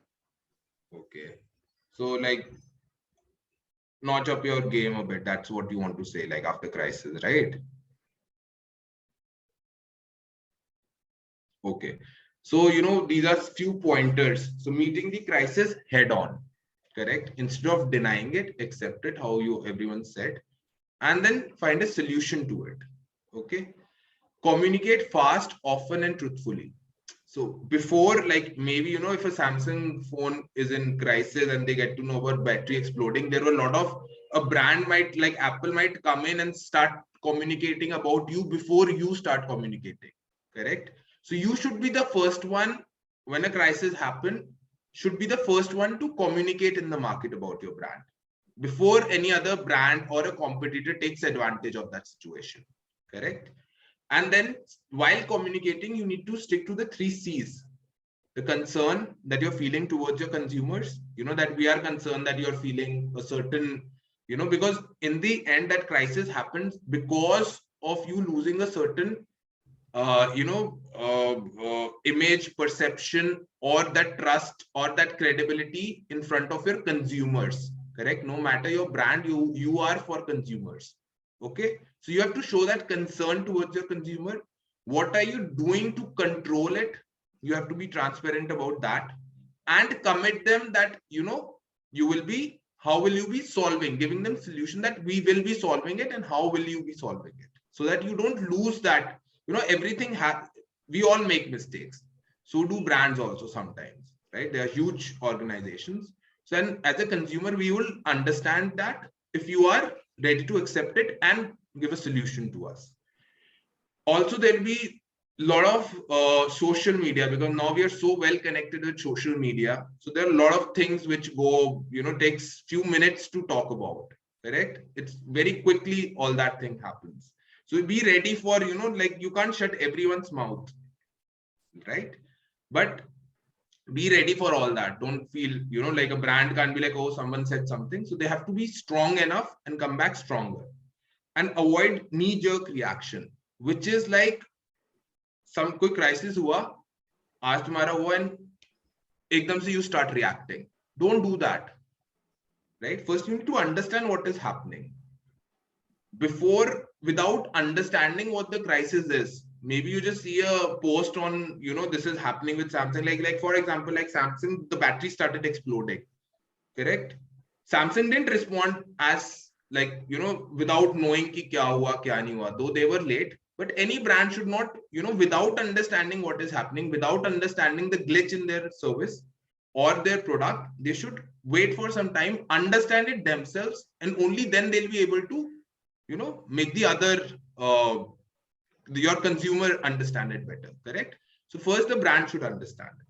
Okay. So like notch up your game a bit. That's what you want to say, like after crisis, right? Okay. So, these are few pointers. So meeting the crisis head on, correct? Instead of denying it, accept it, how everyone said, and then find a solution to it. Okay. Communicate fast, often, and truthfully. So before, like maybe, if a Samsung phone is in crisis and they get to know about battery exploding, there were a lot of, a brand might, like Apple might come in and start communicating about you before you start communicating, correct? So you should be the first one when a crisis happens, should be the first one to communicate in the market about your brand before any other brand or a competitor takes advantage of that situation, correct? And then while communicating, you need to stick to the 3 C's. The concern that you're feeling towards your consumers, that we are concerned that you're feeling a certain, because in the end, that crisis happens because of you losing a certain, image, perception, or that trust or that credibility in front of your consumers, correct? No matter your brand, you are for consumers. Okay, so you have to show that concern towards your consumer. What are you doing to control it? You have to be transparent about that and commit them that you will be, how will you be solving, giving them solution that we will be solving it and how will you be solving it, so that you don't lose that. Everything we all make mistakes, so do brands also sometimes, right? They are huge organizations. So then as a consumer, we will understand that if you are ready to accept it and give a solution to us. Also, there'll be a lot of social media, because now we are so well connected with social media. So there are a lot of things which go, takes few minutes to talk about, correct? It's very quickly all that thing happens. So be ready for, like you can't shut everyone's mouth, right? But be ready for all that. Don't feel, like a brand can't be like, oh, someone said something. So they have to be strong enough and come back stronger. And avoid knee-jerk reaction, which is like some कोई crisis हुआ, आज तुम्हारा हुआ and एकदम से you start reacting. Don't do that, right? First, you need to understand what is happening. Without understanding what the crisis is, maybe you just see a post on, this is happening with Samsung. Like for example, like Samsung, the battery started exploding, correct? Samsung didn't respond as like, without knowing ki kya hua, kya nahi hua, though they were late. But any brand should not, without understanding what is happening, without understanding the glitch in their service or their product, they should wait for some time, understand it themselves, and only then they'll be able to, make the other, your consumer understand it better, correct? So first the brand should understand it.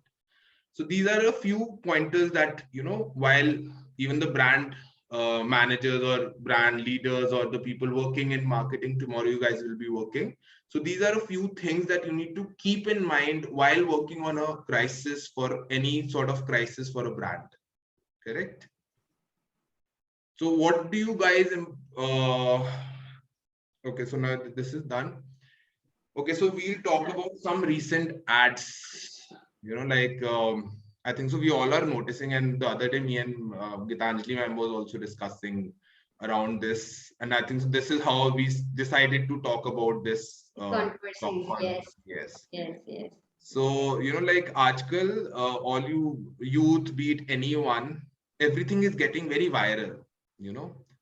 So these are a few pointers that, while even the brand managers or brand leaders or the people working in marketing tomorrow, you guys will be working. So these are a few things that you need to keep in mind while working on a crisis, for any sort of crisis for a brand, correct? So what do you guys, okay, so now this is done. Okay, so we'll talk about some recent ads, like, I think so we all are noticing, and the other day me and Gitanjali ma'am was also discussing around this, and I think so this is how we decided to talk about this. Controversies, Yes. yes. So, like aajkal, all you youth, be it anyone, everything is getting very viral,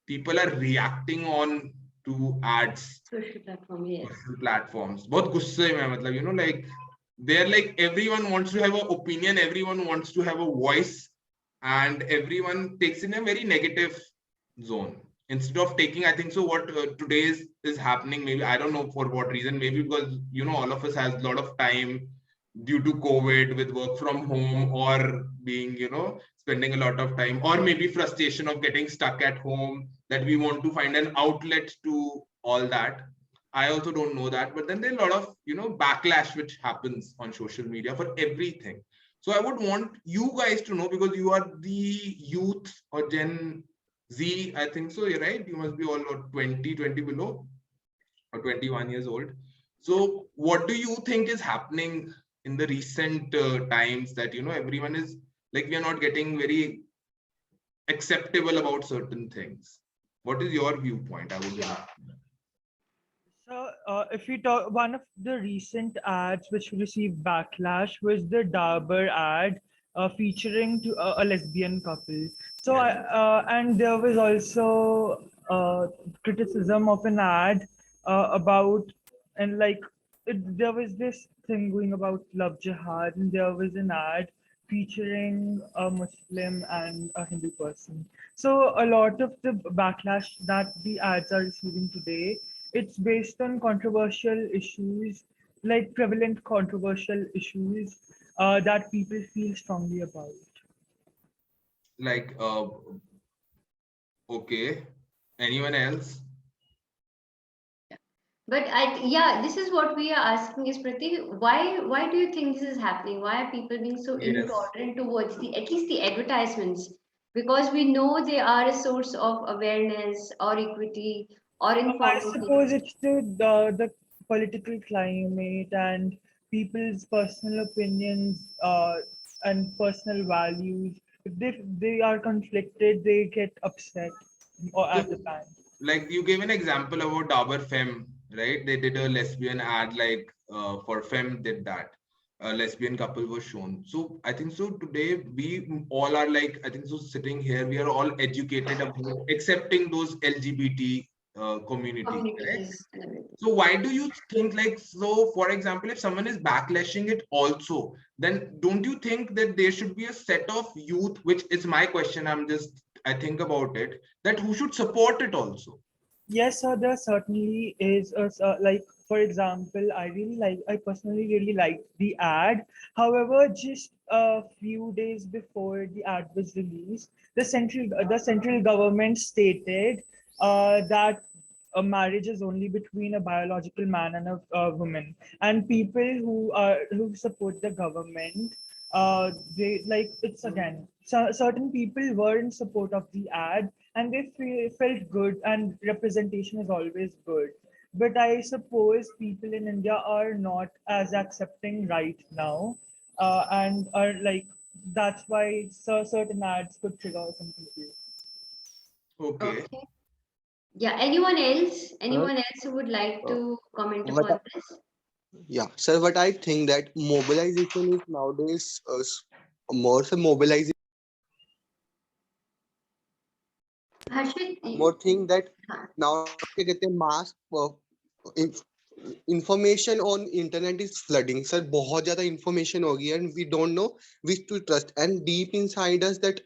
people are reacting on to ads. Social platform, yes. Social platforms. बहुत गुस्से में, मतलब, like they're like, everyone wants to have an opinion, everyone wants to have a voice, and everyone takes in a very negative zone. Instead of taking, I think so what today is happening, maybe, I don't know for what reason, maybe because, all of us has a lot of time due to COVID with work from home, or being, spending a lot of time, or maybe frustration of getting stuck at home, that we want to find an outlet to all that. I also don't know that, but then there's a lot of, backlash which happens on social media for everything. So I would want you guys to know, because you are the youth or Gen Z, I think so, you're right? You must be all 20 below or 21 years old. So what do you think is happening in the recent times that, you know, everyone is like, we are not getting very acceptable about certain things? What is your viewpoint? I would love to know. So, if we talk, one of the recent ads which received backlash was the Dabur ad featuring a lesbian couple. So, and there was also criticism of an ad about, and like, there was this thing going about love jihad, and there was an ad featuring a Muslim and a Hindu person. So, a lot of the backlash that the ads are receiving today, it's based on controversial issues, like prevalent controversial issues that people feel strongly about. Like, okay, anyone else? But yeah, this is what we are asking is, Pratik, why do you think this is happening? Why are people being so Yes. intolerant towards the, at least the advertisements? Because we know they are a source of awareness or equity or I information. suppose it's the political climate and people's personal opinions and personal values. If they are conflicted, they get upset or at the time. Like you gave an example about Dabur Femme, right? They did a lesbian ad, like for Femme did that. A lesbian couple was shown. So I think so today we all are like, I think so sitting here, we are all educated about accepting those LGBT community, correct? Communities and everything. So why do you think, like, so for example, if someone is backlashing it also, then don't you think that there should be a set of youth, which is my question, I think about it, that who should support it also? Yes, sir, there certainly is like, for example, I personally really liked the ad. However, just a few days before the ad was released, the central government stated that a marriage is only between a biological man and a woman, and people who support the government, they like, it's again, certain people were in support of the ad, and they felt good, and representation is always good. But I suppose people in India are not as accepting right now, and are like, that's why certain ads could trigger some people. Okay. Okay. Yeah. Anyone else? Anyone else who would like to comment what upon this? Yeah, sir, what I think that mobilization is nowadays more so mobilization, Harshit, more thing that हाँ. now क्या कहते हैं, mass information on internet is flooding. Sir, बहुत ज़्यादा information हो गई है, and we don't know which to trust. And deep inside us that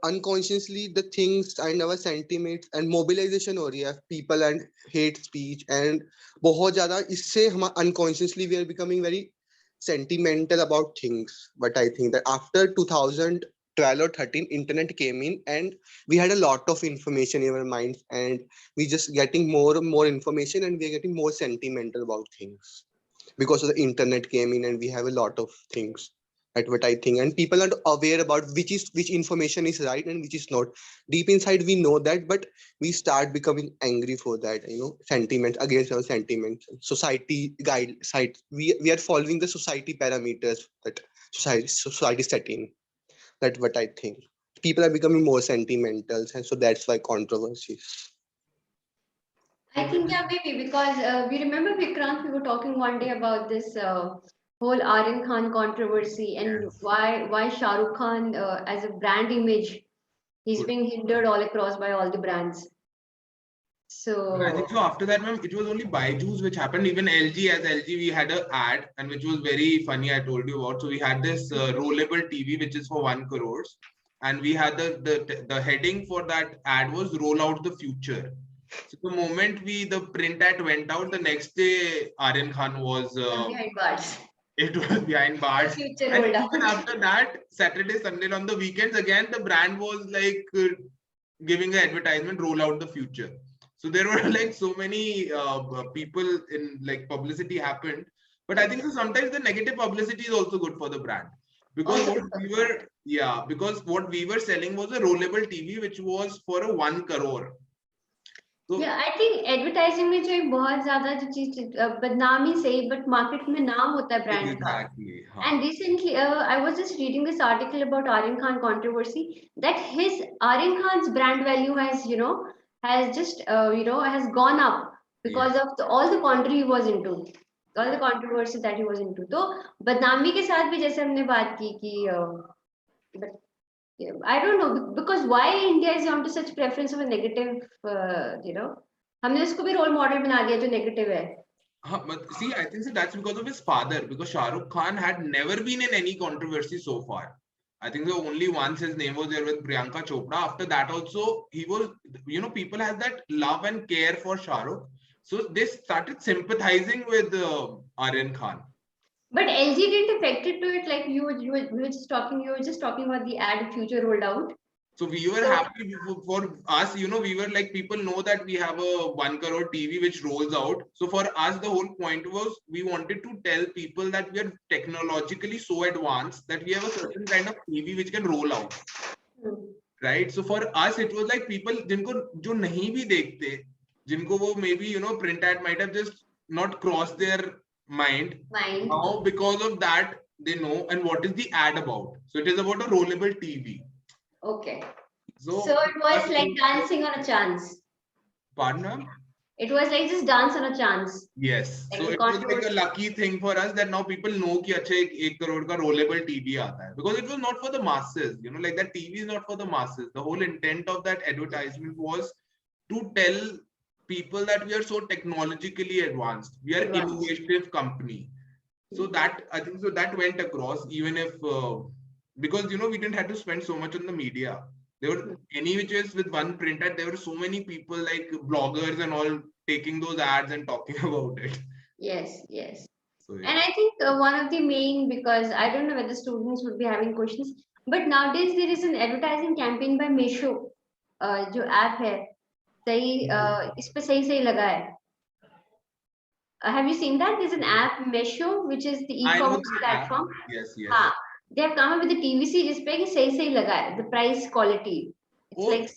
unconsciously the things and our sentiments and mobilization हो रही है people and hate speech, and बहुत ज़्यादा इससे हम unconsciously we are becoming very sentimental about things. But I think that after 2012 or 13, internet came in, and we had a lot of information in our minds, and we just getting more and more information, and we are getting more sentimental about things because of the internet came in, and we have a lot of things. That's what I think. And people are not aware about which information is right and which is not. Deep inside we know that, but we start becoming angry for that, sentiment against our sentiments. Society guide side, we are following the society parameters that society set in. That's what I think. People are becoming more sentimental, and so that's why controversies. I think, yeah, maybe because we remember, Vikrant, we were talking one day about this whole Aryan Khan controversy, and why Shah Rukh Khan as a brand image, he's being hindered all across by all the brands. So I think so. After that, ma'am, it was only Byju's which happened. Even LG, as LG, we had an ad, and which was very funny. I told you about. So we had this rollable TV, which is for 1 crore, and we had the heading for that ad was "Roll out the future." So the moment the print ad went out, the next day Aryan Khan was behind bars. it was behind bars. Future And rolled out. even after that, Saturday, Sunday, on the weekends, again the brand was like giving an advertisement, "Roll out the future." So there were like so many people in like publicity happened. But I think sometimes the negative publicity is also good for the brand. Because Also what we were, because what we were selling was a rollable TV, which was for a 1 crore. So Yeah, I think advertising में जो एक बहुत ज़्यादा जो चीज बदनामी सही but market में नाम होता है brand का. exactly, And recently, I was just reading this article about Aryan Khan controversy that his Aryan Khan's brand value has, has just, has gone up because of all the controversy he was into, all the controversy that he was into. तो बदनामी के साथ भी जैसे हमने बात की कि, but yeah, I don't know because why India is onto such preference of a negative, हमने उसको भी role model बना दिया जो negative है. But see, I think so that's because of his father, because Shah Rukh Khan had never been in any controversy so far. I think so only once his name was there with Priyanka Chopra. After that also, he was, people had that love and care for Shah Rukh. So they started sympathizing with Aryan Khan. But LG didn't affect it to it like you were just talking about the ad future rolled out. So we were happy for us, we were like, people know that we have a 1 crore TV which rolls out. So for us, the whole point was we wanted to tell people that we are technologically so advanced that we have a certain kind of TV which can roll out. Right? So for us, it was like people जिनको जो नहीं भी देखते, जिनको वो maybe, print ad might have just not crossed their mind. Now because of that, they know. And what is the ad about? So it is about a rollable TV. Okay. So it was like dancing on a chance. Pardon? It was like just dance on a chance. Yes. Like so it was like a lucky thing for us that now people know कि अच्छा एक crore का rollable TV आता है, because it was not for the masses. Like that TV is not for the masses. The whole intent of that advertisement was to tell people that we are so technologically advanced. We are innovative company. So that I think so that went across, even if because we didn't have to spend so much on the media. There were any which is with one print ad, there were so many people like bloggers and all taking those ads and talking about it. Yes. So, And I think one of the main, because I don't know whether students would be having questions, but nowadays there is an advertising campaign by Meesho, जो app है, सही इस पे सही लगा है. Have you seen that? There's an app, Meesho, which is the e-commerce platform. Yes. हाँ, they have come up with a TVC जिसपे कि सही लगा है, the price quality. It's like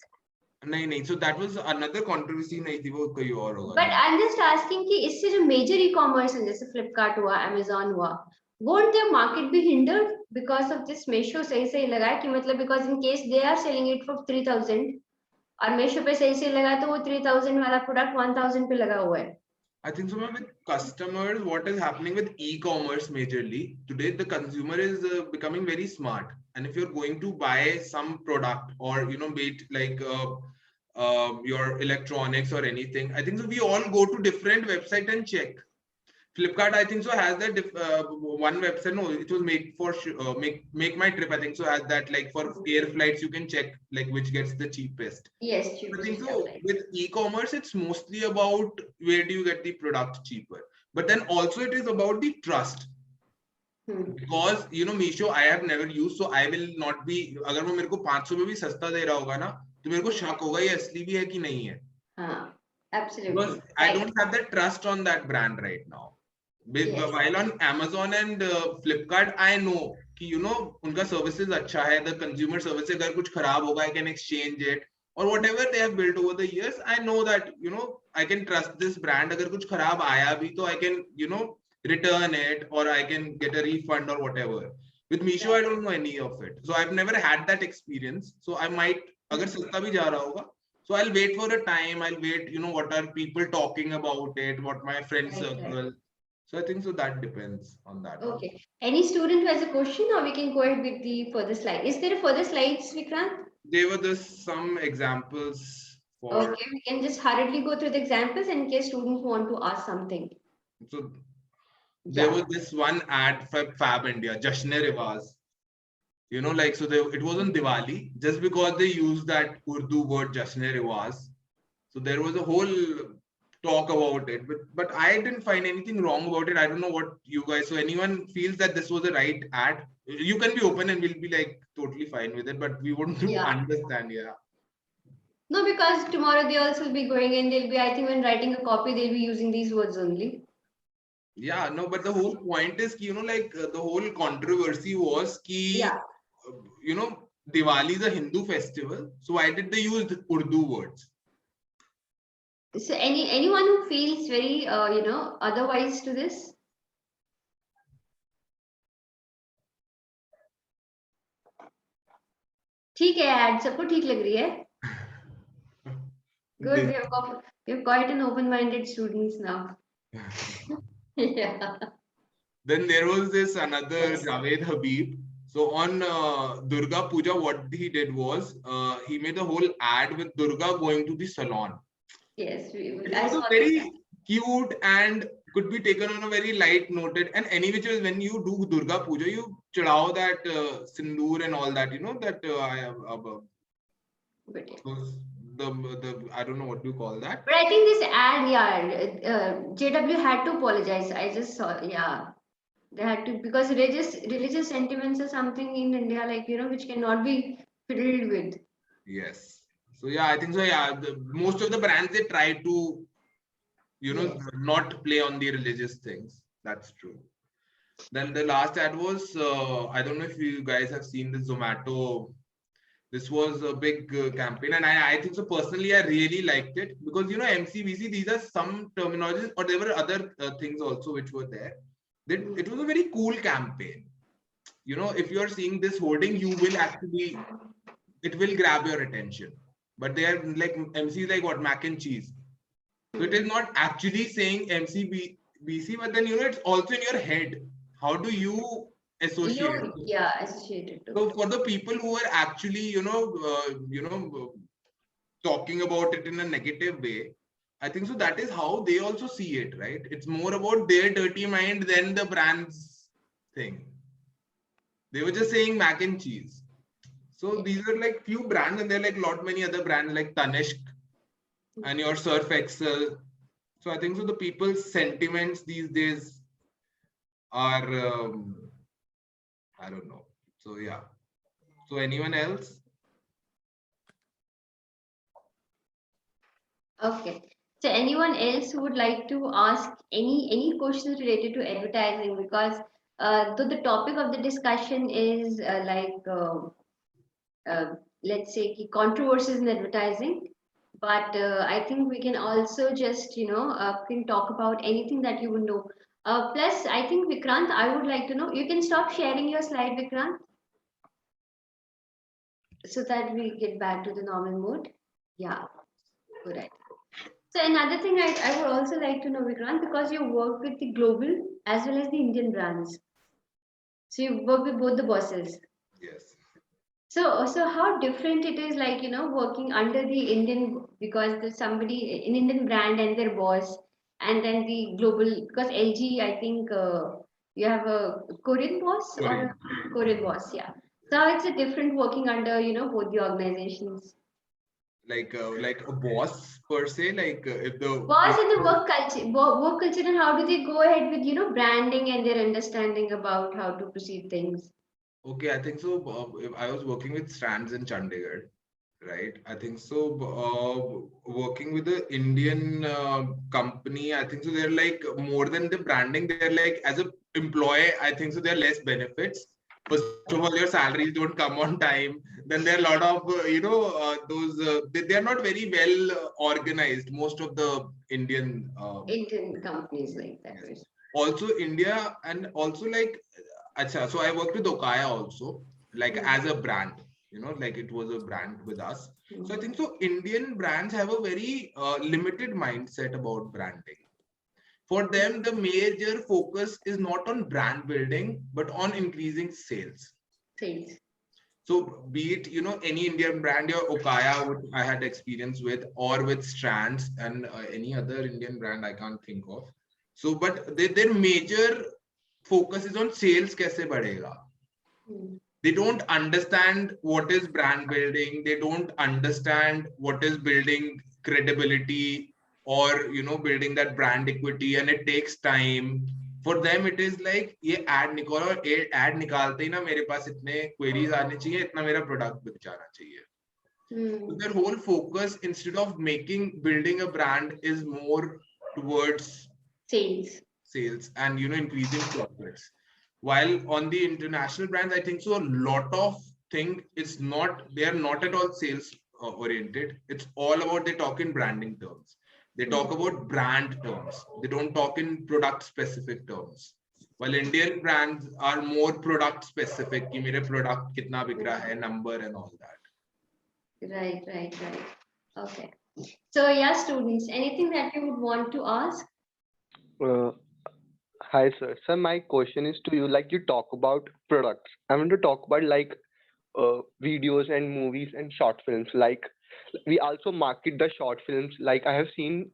नहीं, so that was another controversy नहीं थी, वो कोई और होगा. But I'm just asking कि इससे जो major e-commerce है जैसे Flipkart हुआ, Amazon हुआ, won't their market be hindered because of this Meesho सही लगा है कि मतलब because in case they are selling it for 3,000 और Meesho पे सही लगा है तो वो 3,000 वाला product 1,000 पे लगा हुआ है. I think so with customers, what is happening with e-commerce majorly today, the consumer is becoming very smart. And if you're going to buy some product or, be it like your electronics or anything, I think so we all go to different website and check. Flipkart, I think so has that one website. No, it was make my trip. I think so has that like for air flights you can check like which gets the cheapest. Yes, I think so with e-commerce it's mostly about where do you get the product cheaper. But then also it is about the trust. Because Meesho I have never used, so I will not be. अगर वो मेरे को 500 में भी सस्ता दे रहा होगा ना, तो मेरे को शक होगा ये असली भी है कि नहीं है. हाँ, absolutely. Because I don't have that trust on that brand right now. While on Amazon and Flipkart, I know कि उनका services अच्छा है, the consumer service अगर कुछ खराब होगा, I can exchange it or whatever they have built over the years. I know that I can trust this brand. अगर कुछ खराब आया भी तो I can return it or I can get a refund or whatever. With Meesho, I don't know any of it, so I've never had that experience. So I might अगर सस्ता भी जा रहा होगा, so I'll wait for a time. I'll wait, what are people talking about it, what my friend circle. So I think so that depends on that. Okay. Any student who has a question, or we can go ahead with the further slide. Is there a further slides, Vikrant? There were just some examples for. Okay, we can just hurriedly go through the examples in case students want to ask something. So there was this one ad for Fab India, Jashn-e-Riwaaz. So it was on Diwali, just because they used that Urdu word Jashn-e-Riwaaz. So there was a whole talk about it, but I didn't find anything wrong about it. I don't know what you guys, so anyone feels that this was the right ad, you can be open and we'll be like totally fine with it, but we wouldn't understand. No, because tomorrow they also will be going and they'll be, I think when writing a copy, they'll be using these words only. Yeah, no, but the whole point is, you know, like the whole controversy was ki, Yeah. you know, Diwali is a Hindu festival, so why did they use the Urdu words? So anyone who feels very you know, otherwise to this? ठीक है, ad सबको ठीक लग रही है. Good, we have quite an open-minded students now. Yeah. Then there was this another Yes. Javed Habib. So on Durga Puja, what he did was he made a whole ad with Durga going to the salon. Yes, It I was a saw very that. cute and could be taken on a very light noted. And anyway, when you do Durga Puja, you chadao that sindoor and all that, you know, that But, yeah. the I don't know what you call that. But I think this ad, yeah, JW had to apologize. I just saw, yeah, they had to, because religious sentiments are something in India, like, you know, which cannot be fiddled with. Yes. So yeah, I think so. Yeah, most of the brands, they try to, you know, Yes. not play on the religious things. That's true. Then the last ad was I don't know if you guys have seen the Zomato. This was a big campaign, and I think so personally I really liked it, because you know, MCBC, these are some terminologies, or there were other things also which were there. It was a very cool campaign. You know, if you are seeing this hoarding, you will actually, it will grab your attention. But they are like, MC is like what, mac and cheese. So it is not actually saying MCBC, but then, you know, it's also in your head. How do you associate? You, yeah, associated to. So for the people who are actually, talking about it in a negative way, I think so that is how they also see it, right? It's more about their dirty mind than the brand's thing. They were just saying mac and cheese. So these are like few brands, and there are like lot many other brands like Tanishq and your Surf Excel. So I think so the people's sentiments these days are I don't know. So yeah. So anyone else? Okay. So anyone else who would like to ask any questions related to advertising, because the topic of the discussion is let's say controversies in advertising, but I think we can also just, you know, can talk about anything that you would know. Plus, I think Vikrant, I would like to know, you can stop sharing your slide, Vikrant, so that we get back to the normal mode. Yeah, correct. So another thing I would also like to know, Vikrant, because you work with the global as well as the Indian brands. So you work with both the bosses. Yes. So how different it is, like, you know, working under the Indian, because there's somebody, an Indian brand and their boss, and then the global, because LG, I think you have a Korean boss or Korean. a Korean boss, yeah. So how it's a different working under, you know, both the organizations. Like a boss per se, like if the Boss in the work culture, and how do they go ahead with, you know, branding and their understanding about how to proceed things? Okay, I think so. If I was working with Strands in Chandigarh, right? I think so. Working with the Indian company, I think so. They're like more than the branding. They're like, as a employee, I think so. There are less benefits. First of all, your salaries don't come on time. Then there are a lot of they are not very well organized. Most of the Indian Indian companies like that. yes. Also India, and also like Acha, so I worked with Okaya also, like as a brand, you know, like it was a brand with us. So I think so Indian brands have a very limited mindset about branding. For them, the major focus is not on brand building, but on increasing sales. Sales. So be it, you know, any Indian brand, your Okaya, which I had experience with, or with Strands, and any other Indian brand I can't think of. So, but their major focus is on sales kaise badhega. They don't understand what is brand building. They don't understand what is building credibility, or, you know, building that brand equity, and it takes time. For them, it is like ये ad निकालो, और ad निकालते ही ना मेरे पास इतने queries आने चाहिए, इतना मेरा product बिक जाना चाहिए. So their whole focus, instead of building a brand, is more towards Sales. sales and increasing profits. While on the international brands, I think so a lot of thing it's not, they are not at all sales oriented. It's all about, they talk in branding terms. They talk about brand terms. They don't talk in product specific terms. While Indian brands are more product specific, कि मेरे product कितना बिक रहा है, number and all that. Right. Okay. So yeah, students, anything that you would want to ask? Hi, sir. Sir, my question is to you. Like you talk about products, I want to talk about like videos and movies and short films. Like we also market the short films. Like I have seen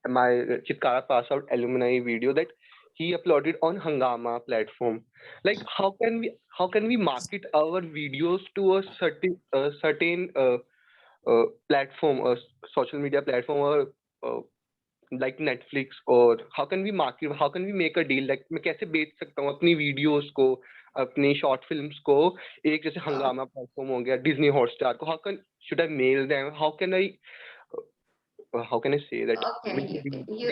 my Chitkara Pass Out alumni video that he uploaded on Hangama platform. Like how can we market our videos to a certain platform, or social media platform, or like Netflix, or how can we market, how can we make a deal, like मैं कैसे बेच सकता हूँ अपनी videos को, अपनी short films को एक जैसे हंगामा platform हो गया, Disney Hotstar को, should I mail them, how can I say that? Okay, you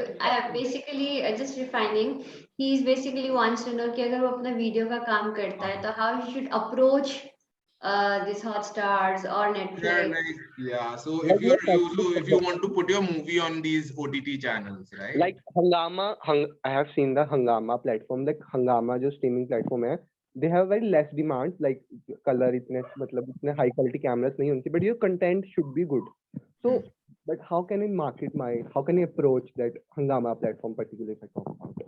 basically just refining. He's basically wants to know कि अगर वो अपना वीडियो का काम करता है तो how he should approach this Hotstars or Netflix. Yeah, so if you want to put your movie on these OTT channels, right? Like Hangama, I have seen the Hangama platform. Like Hangama जो streaming platform है, they have very less demands, like color इतने मतलब इतने high quality cameras नहीं उनकी, but your content should be good. So, but how can I approach that Hangama platform particularly if I talk about it?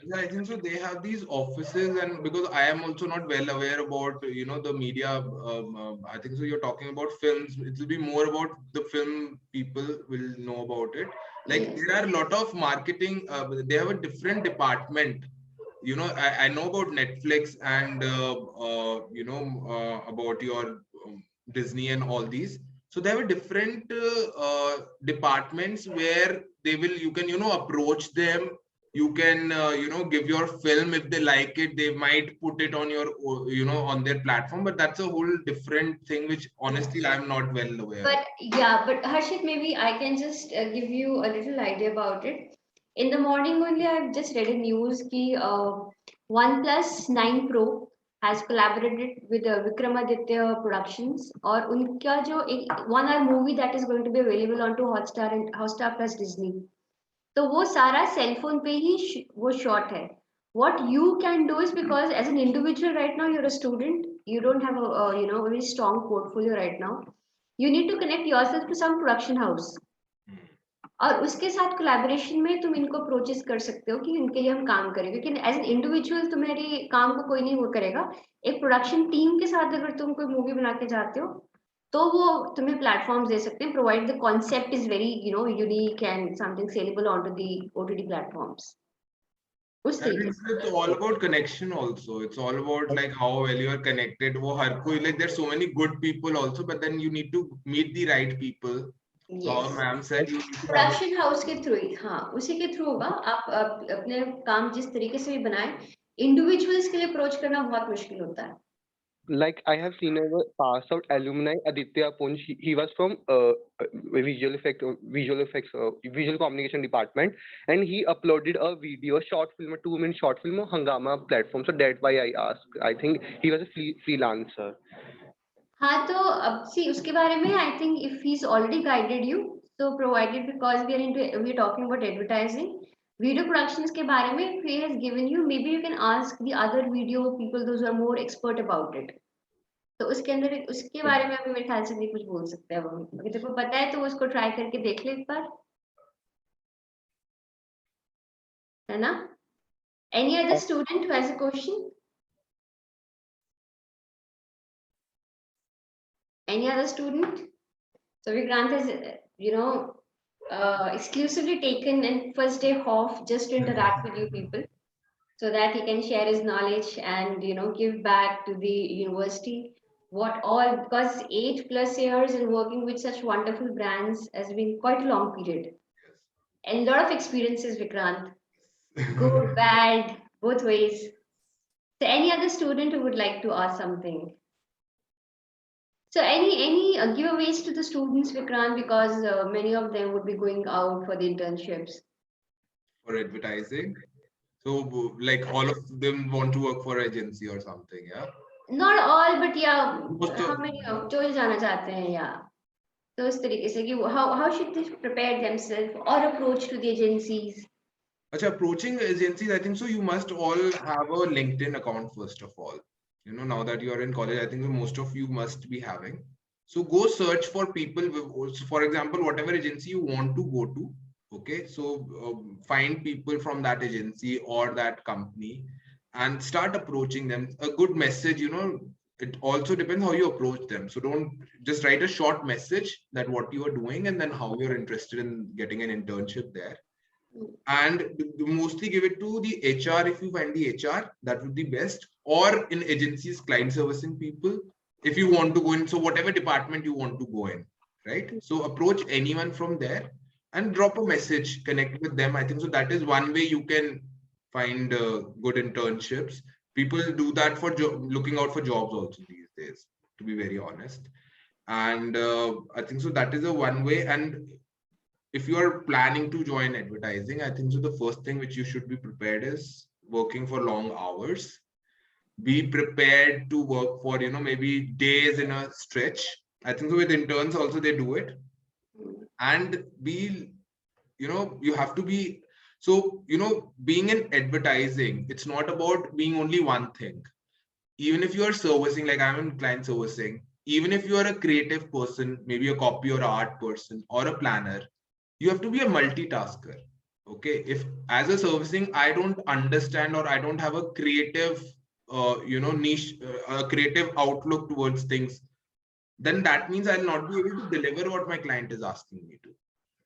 Yeah, I think so. They have these offices, and because I am also not well aware about the media, I think so. You're talking about films. It will be more about the film people will know about it. Like there are a lot of marketing. They have a different department. I know about Netflix and about your Disney and all these. So they have different departments where you can approach them. You can give your film. If they like it, they might put it on your on their platform, but that's a whole different thing which honestly I'm not well aware. But yeah, but Harshit, maybe I can just give you a little idea about it. In the morning only, I've just read a news ki OnePlus 9 Pro has collaborated with Vikramaditya Productions, और उनका जो एक 1 hour movie that is going to be available onto Hotstar and Hotstar plus Disney. तो वो सारा cell phone पे ही वो shot है. What you can do is, because as an individual right now you're a student, you don't have a a very strong portfolio right now. You need to connect yourself to some production house. और उसके साथ collaboration में तुम इनको approaches कर सकते हो कि इनके लिए हम काम करें, क्योंकि एज एन इंडिविजुअल तुम्हारी काम को कोई नहीं वो करेगा. एक प्रोडक्शन टीम के साथ अगर तुम कोई मूवी बना के जाते हो तो वो तुम्हें प्लेटफॉर्म्स दे सकते हैं, provide the concept is very unique and something sellable on to the OTT platforms. It's all about connection also. It's all about like how well you are connected. वो हर कोई, like there's so many good people also, but then you need to meet the right people. Yes. Ma'am said you production house के through ही, हाँ उसी के through होगा. आप अपने काम जिस तरीके से भी बनाए, इंडिविजुअल्स के लिए अप्रोच करना बहुत मुश्किल होता है. Like I have seen our Pass Out alumni Aditya Punj. He was from visual communication department, and he uploaded a video, short film, a 2-minute short film on Hangama platform. So that's why I asked. I think he was a freelancer. हाँ तो अब see उसके बारे में I think if he's already guided you, so provided, because we are talking about advertising, video productions के बारे में if he has given you, maybe you can ask the other video people, those who are more expert about it. तो उसके अंदर उसके बारे में अभी मेरे ख्याल से नहीं कुछ बोल सकते हैं. अगर तेरे को पता है तो उसको ट्राई करके देख ले एक बार, है ना? Any other student who has a question? Any other student? So Vikrant has exclusively taken an first day off just to interact with you people, so that he can share his knowledge and give back to the university. What all, because 8+ years and working with such wonderful brands has been quite a long period. And a lot of experiences, Vikrant. Good, bad, both ways. So any other student who would like to ask something? So any giveaways to the students, Vikrant, because many of them would be going out for the internships. for advertising. So like all of them want to work for agency or something, yeah? Not all, but yeah, Most how of- many जो जाना चाहते हैं, yeah. तो उस तरीके से कि how should they prepare themselves or approach to the agencies? Achha, approaching agencies, I think so you must all have a LinkedIn account first of all. You know, now that you are in college, I think most of you must be having. So go search for people with, for example, whatever agency you want to go to. Okay, so find people from that agency or that company and start approaching them. A good message, you know, it also depends how you approach them. So don't just write a short message that what you are doing and then how you're interested in getting an internship there. And mostly give it to the HR. If you find the HR, that would be best, or in agencies, client servicing people, if you want to go in, so whatever department you want to go in, right? So approach anyone from there and drop a message, connect with them. I think so that is one way you can find good internships. People do that for looking out for jobs also these days, to be very honest. And I think so that is a one way. And if you are planning to join advertising, I think so the first thing which you should be prepared is working for long hours. Be prepared to work for, you know, maybe days in a stretch. I think so with interns also they do it. And be, you know, you have to be, so, you know, being in advertising, it's not about being only one thing. Even if you are servicing, like I'm in client servicing, even if you are a creative person, maybe a copy or art person or a planner, you have to be a multitasker. Okay, if as a servicing I don't understand or I don't have a creative you know, niche, a creative outlook towards things, then that means I'll not be able to deliver what my client is asking me to,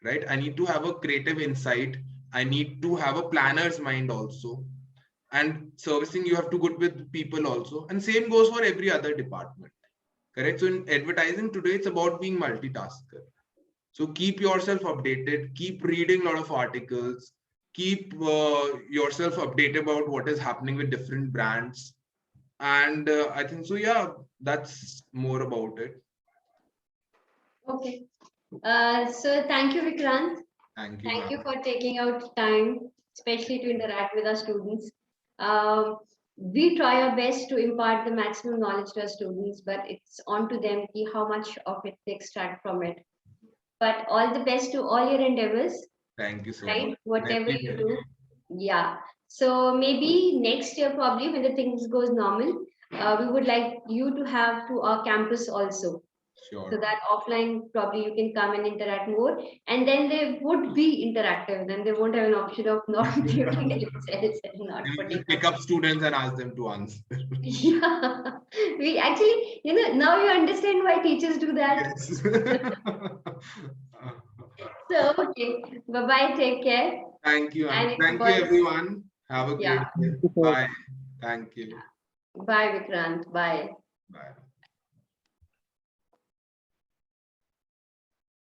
right? I need to have a creative insight, I need to have a planner's mind also, and servicing you have to good with people also, and same goes for every other department, correct? So in advertising today, it's about being multitasker. So keep yourself updated, keep reading a lot of articles, keep yourself updated about what is happening with different brands. And I think so, yeah, that's more about it. Okay. So thank you, Vikrant. Thank you. Thank you ma'am. for taking out time, especially to interact with our students. We try our best to impart the maximum knowledge to our students, but it's on to them how much of it they extract from it. But all the best to all your endeavors, Thank you so right? much. Whatever Thank you do. Yeah. So maybe next year, probably when the things goes normal, we would like you to have to our campus also. Sure. So that offline probably you can come and interact more, and then they would be interactive. Then they won't have an option of not muting themselves and not You putting pick up students and ask them to answer. Yeah, we actually, you know, now you understand why teachers do that. Yes. So okay, bye bye, take care. Thank you. And it Thank you, was- everyone. Have a great Yeah. day. Bye. Thank you. Bye, Vikrant. Bye. Bye.